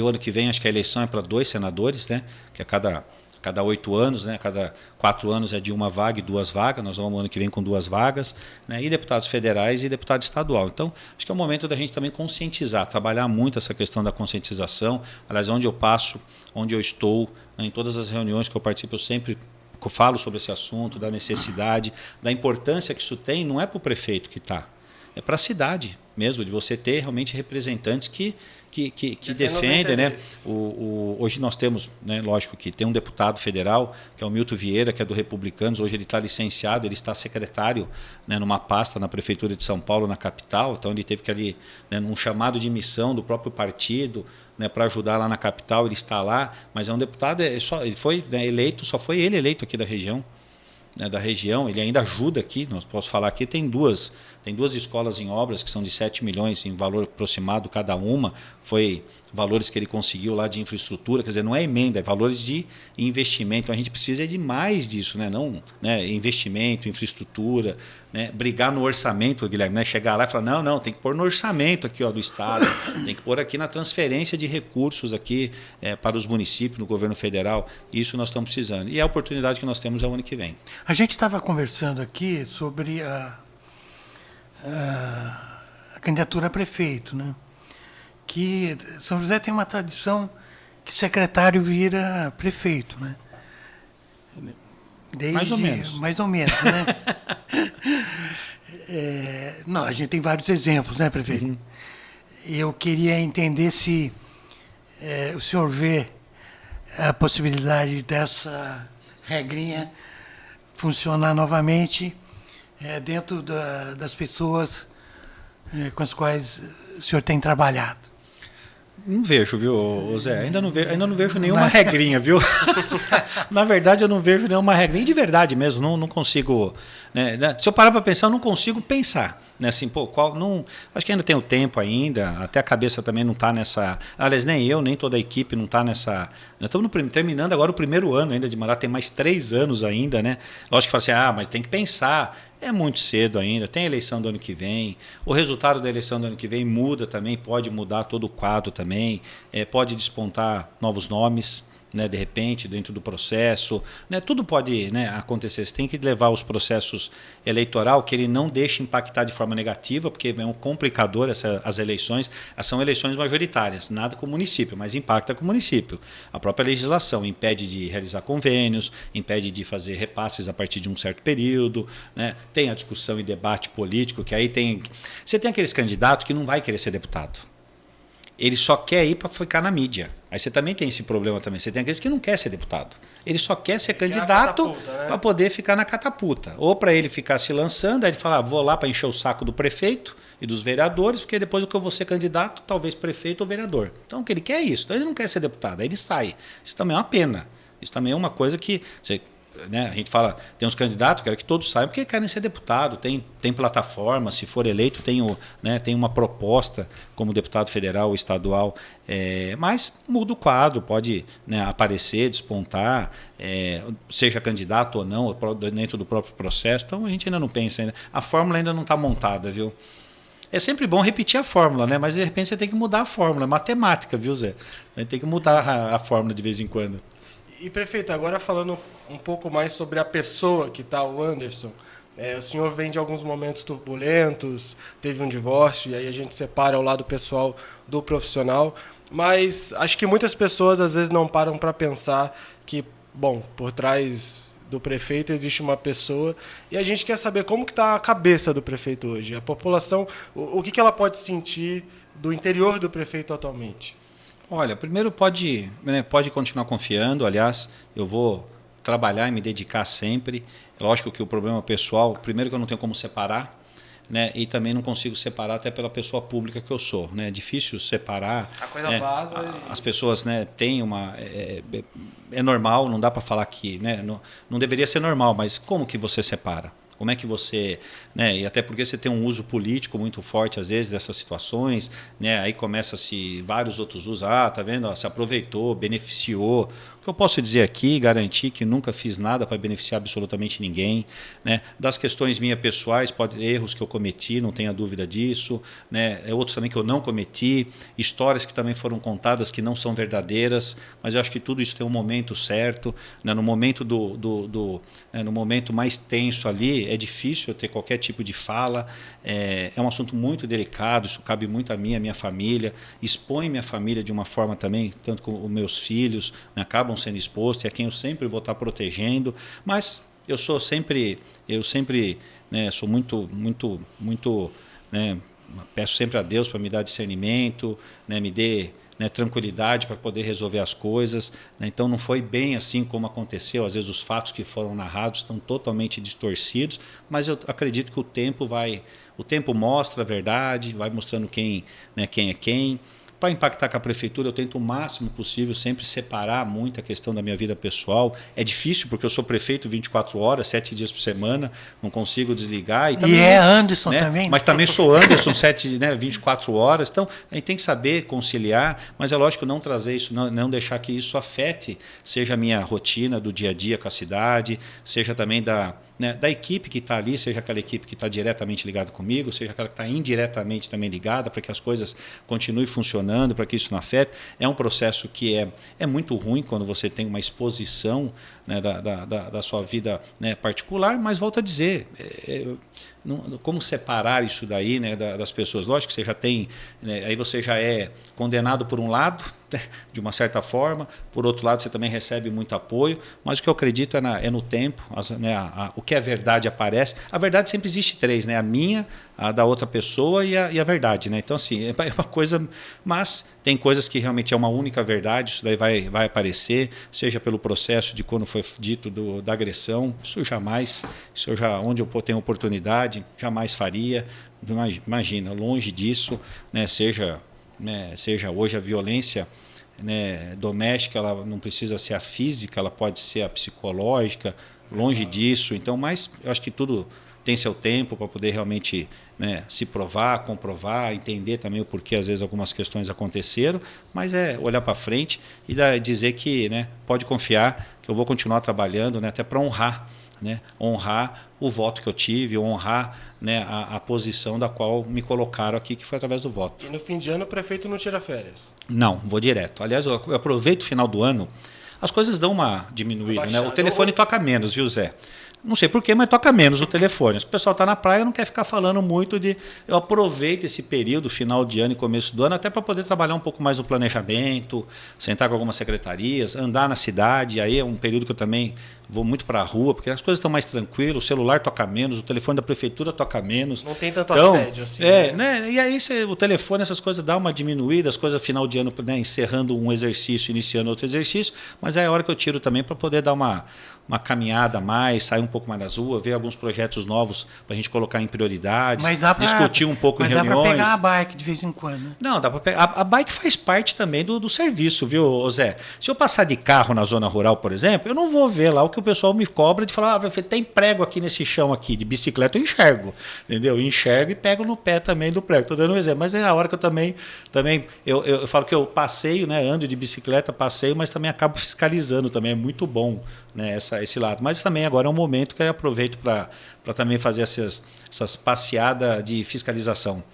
o ano que vem acho que a eleição é para 2 senadores, né? Que a cada 8 anos, né? Cada 4 anos é de uma vaga e 2 vagas, nós vamos ano que vem com 2 vagas, né? E deputados federais e deputado estadual. Então, acho que é o momento da gente também conscientizar, trabalhar muito essa questão da conscientização. Aliás, onde eu passo, onde eu estou, né? Em todas as reuniões que eu participo, eu sempre falo sobre esse assunto, da necessidade, da importância que isso tem, não é para o prefeito que está, é para a cidade mesmo, de você ter realmente representantes que defendem, né? Hoje nós temos, né, lógico que tem um deputado federal, que é o Milton Vieira, que é do Republicanos, hoje ele está licenciado, ele está secretário, né, numa pasta na Prefeitura de São Paulo, na capital, então ele teve que ali, né, num chamado de missão do próprio partido, né, para ajudar lá na capital, ele está lá, mas é um deputado, ele foi, né, eleito, só foi ele eleito aqui da região, né, ele ainda ajuda aqui, nós posso falar aqui, tem duas escolas em obras que são de 7 milhões em valor aproximado cada uma, foi valores que ele conseguiu lá de infraestrutura, quer dizer, não é emenda, é valores de investimento, então a gente precisa de mais disso, né? Não, né, investimento, infraestrutura, né? Brigar no orçamento, Guilherme, né? Chegar lá e falar, não, tem que pôr no orçamento aqui, ó, do Estado, tem que pôr aqui na transferência de recursos aqui para os municípios, no governo federal, isso nós estamos precisando, e a oportunidade que nós temos é o ano que vem. A gente estava conversando aqui sobre a candidatura a prefeito, né? Que São José tem uma tradição que secretário vira prefeito, né? Mais ou menos. Mais ou menos, né? Não, a gente tem vários exemplos, né, prefeito? Uhum. Eu queria entender se o senhor vê a possibilidade dessa regrinha funcionar novamente dentro das pessoas com as quais o senhor tem trabalhado. Não vejo, viu, Zé? Ainda não vejo nenhuma regrinha, viu? Na verdade, eu não vejo nenhuma regrinha, de verdade mesmo, não consigo. Né? Se eu parar para pensar, eu não consigo pensar. Né? Assim, acho que ainda tem o tempo ainda, até a cabeça também não está nessa. Aliás, nem eu, nem toda a equipe não está nessa. Nós estamos terminando agora o primeiro ano ainda de mandato, tem mais 3 anos ainda, né? Lógico que fala assim, mas tem que pensar. É muito cedo ainda, tem a eleição do ano que vem, o resultado da eleição do ano que vem muda também, pode mudar todo o quadro também, pode despontar novos nomes, né, de repente, dentro do processo, né, tudo pode, né, acontecer. Você tem que levar os processos eleitoral que ele não deixe impactar de forma negativa, porque é um complicador as eleições, são eleições majoritárias, nada com o município, mas impacta com o município. A própria legislação impede de realizar convênios, impede de fazer repasses a partir de um certo período, né, tem a discussão e debate político, que aí você tem aqueles candidatos que não vai querer ser deputado. Ele só quer ir para ficar na mídia. Aí você também tem esse problema também. Você tem aqueles que não quer ser deputado. Ele só quer ser candidato, né, para poder ficar na catapulta. Ou para ele ficar se lançando, aí ele fala, vou lá para encher o saco do prefeito e dos vereadores, porque depois que eu vou ser candidato, talvez prefeito ou vereador. Então o que ele quer é isso. Então ele não quer ser deputado, aí ele sai. Isso também é uma pena. Isso também é uma coisa que... Né, a gente fala, tem uns candidatos, quero que todos saibam, porque querem ser deputado, tem plataforma, se for eleito, tem uma proposta como deputado federal ou estadual, mas muda o quadro, pode, né, aparecer, despontar, seja candidato ou não, dentro do próprio processo, então a gente ainda não pensa ainda. A fórmula ainda não está montada, viu? É sempre bom repetir a fórmula, né? Mas de repente você tem que mudar a fórmula, é matemática, viu, Zé? A gente tem que mudar a fórmula de vez em quando. E, prefeito, agora falando um pouco mais sobre a pessoa que está, o Anderson, o senhor vem de alguns momentos turbulentos, teve um divórcio, e aí a gente separa o lado pessoal do profissional, mas acho que muitas pessoas às vezes não param para pensar que, bom, por trás do prefeito existe uma pessoa, e a gente quer saber como que está a cabeça do prefeito hoje, a população, o que ela pode sentir do interior do prefeito atualmente. Olha, primeiro pode continuar confiando, aliás, eu vou trabalhar e me dedicar sempre. Lógico que o problema pessoal, primeiro que eu não tenho como separar, né? E também não consigo separar até pela pessoa pública que eu sou, né? É difícil separar. A coisa né? vaza. As pessoas, né, têm é normal, não dá para falar que, né, não deveria ser normal, mas como que você separa? Como é que você, né, e até porque você tem um uso político muito forte às vezes dessas situações, né, aí começa-se vários outros usos, tá vendo, se aproveitou, beneficiou. O que eu posso dizer aqui, garantir que nunca fiz nada para beneficiar absolutamente ninguém, né, das questões minhas pessoais, erros que eu cometi, não tenha dúvida disso, né, outros também que eu não cometi, histórias que também foram contadas que não são verdadeiras, mas eu acho que tudo isso tem um momento certo, né, no momento no momento mais tenso ali, é difícil eu ter qualquer tipo de fala, é um assunto muito delicado, isso cabe muito a mim, a minha família, expõe minha família de uma forma também, tanto com os meus filhos, né, acabam sendo expostos, e a quem eu sempre vou estar protegendo, mas eu sempre, né, sou muito, né, peço sempre a Deus para me dar discernimento, né, me dê, né, tranquilidade para poder resolver as coisas, né? Então não foi bem assim como aconteceu, às vezes os fatos que foram narrados estão totalmente distorcidos, mas eu acredito que o tempo mostra a verdade, vai mostrando quem é quem. Para impactar com a prefeitura, eu tento o máximo possível sempre separar muito a questão da minha vida pessoal. É difícil porque eu sou prefeito 24 horas, 7 dias por semana, não consigo desligar. E também, Anderson, né, também. Mas também sou Anderson, 24 horas. Então, a gente tem que saber conciliar, mas é lógico não trazer isso, não deixar que isso afete, seja a minha rotina do dia a dia com a cidade, seja também da equipe que está ali, seja aquela equipe que está diretamente ligada comigo, seja aquela que está indiretamente também ligada, para que as coisas continuem funcionando, para que isso não afete. É um processo que é muito ruim quando você tem uma exposição, né, da sua vida, né, particular, mas volto a dizer, como separar isso daí, né, das pessoas? Lógico que você já tem, né, aí você já é condenado por um lado, de uma certa forma, por outro lado você também recebe muito apoio, mas o que eu acredito é no tempo, o que é verdade aparece. A verdade sempre existe três, né? A minha, a da outra pessoa e a verdade, né? Então assim, é uma coisa, mas tem coisas que realmente é uma única verdade, isso daí vai aparecer, seja pelo processo de quando foi dito da agressão, onde eu tenho oportunidade, jamais faria, imagina, longe disso, né? Seja hoje a violência, né, doméstica, ela não precisa ser a física, ela pode ser a psicológica, longe disso. Então, mas eu acho que tudo tem seu tempo para poder realmente, né, se provar, comprovar, entender também o porquê às vezes algumas questões aconteceram, mas é olhar para frente e dizer que, né, pode confiar que eu vou continuar trabalhando, né, até para honrar o voto que eu tive, honrar, né, a posição da qual me colocaram aqui, que foi através do voto. E no fim de ano o prefeito não tira férias? Não, vou direto. Aliás, eu aproveito o final do ano, as coisas dão uma diminuída, né? O telefone toca menos, viu, Zé? Não sei porquê, mas toca menos o telefone. O pessoal está na praia, não quer ficar falando muito de... Eu aproveito esse período, final de ano e começo do ano, até para poder trabalhar um pouco mais no planejamento, sentar com algumas secretarias, andar na cidade. Aí é um período que eu também vou muito para a rua, porque as coisas estão mais tranquilas, o celular toca menos, o telefone da prefeitura toca menos. Não tem tanto assédio assim. Né? E aí o telefone, essas coisas dão uma diminuída, as coisas final de ano, né, encerrando um exercício, iniciando outro exercício, mas é a hora que eu tiro também para poder dar uma caminhada a mais, sair um pouco mais nas ruas, ver alguns projetos novos para a gente colocar em prioridades, discutir um pouco em reuniões. Mas dá para pegar a bike de vez em quando, né? Não, dá para pegar. A bike faz parte também do serviço, viu, Zé? Se eu passar de carro na zona rural, por exemplo, eu não vou ver lá o que o pessoal me cobra de falar, tem prego aqui nesse chão aqui, de bicicleta eu enxergo, entendeu? Eu enxergo e pego no pé também do prego. Estou dando um exemplo, mas é a hora que eu também eu falo que eu passeio, né, ando de bicicleta, passeio, mas também acabo fiscalizando também, é muito bom, né, esse lado. Mas também agora é um momento que eu aproveito para também fazer essas passeadas de fiscalização.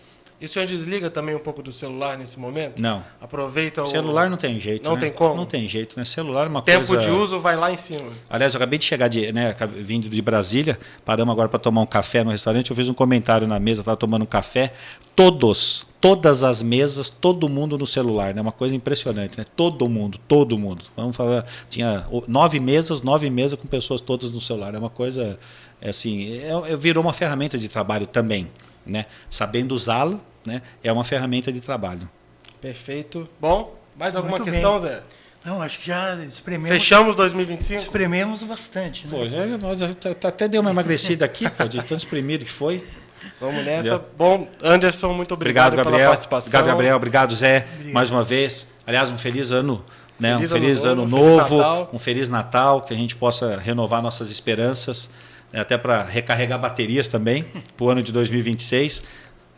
E o senhor desliga também um pouco do celular nesse momento? Não. Aproveita o... Celular não tem jeito, Não, né? Tem como? Não tem jeito, né? Celular é uma Tempo coisa... de uso vai lá em cima. Aliás, eu acabei de chegar, vindo de Brasília, paramos agora para tomar um café no restaurante, eu fiz um comentário na mesa, estava tomando um café, todas as mesas, todo mundo no celular, né? Uma coisa impressionante, né? Todo mundo. Vamos falar, tinha 9 mesas com pessoas todas no celular, é uma coisa, assim, virou uma ferramenta de trabalho também, né? Sabendo usá-la, né? É uma ferramenta de trabalho. Perfeito. Bom, mais alguma Muito questão, bem. Zé? Não, acho que já esprememos. Fechamos 2025? Esprememos bastante, né? Pô, até deu uma emagrecida aqui, pô, de tanto espremido que foi. Vamos nessa. Entendeu? Bom, Anderson, muito obrigado, Gabriel. pela participação. Obrigado, Gabriel. Obrigado, Zé. Obrigado. Mais uma vez. Aliás, um feliz ano. Né? Feliz Um feliz ano ano novo, novo, Feliz Natal. um Feliz Natal, que a gente possa renovar nossas esperanças, né? Até para recarregar baterias também para o ano de 2026.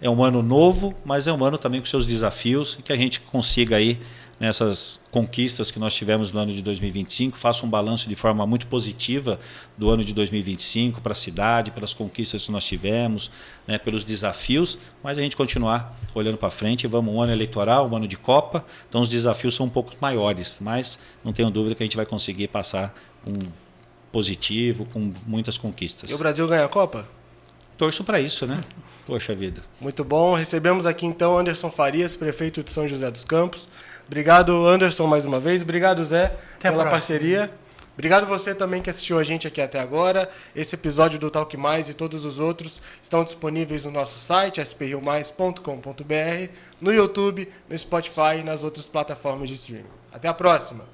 É um ano novo, mas é um ano também com seus desafios e que a gente consiga aí, nessas conquistas que nós tivemos no ano de 2025, faça um balanço de forma muito positiva do ano de 2025 para a cidade, pelas conquistas que nós tivemos, né, pelos desafios, mas a gente continuar olhando para frente. Vamos um ano eleitoral, um ano de Copa, então os desafios são um pouco maiores, mas não tenho dúvida que a gente vai conseguir passar um positivo, com muitas conquistas. E o Brasil ganha a Copa? Torço para isso, né? Poxa vida. Muito bom. Recebemos aqui então Anderson Farias, prefeito de São José dos Campos. Obrigado, Anderson, mais uma vez. Obrigado, Zé, Até a pela próxima. Parceria. Obrigado você também que assistiu a gente aqui até agora. Esse episódio do Talk Mais e todos os outros estão disponíveis no nosso site, sprriomais.com.br, no YouTube, no Spotify e nas outras plataformas de streaming. Até a próxima!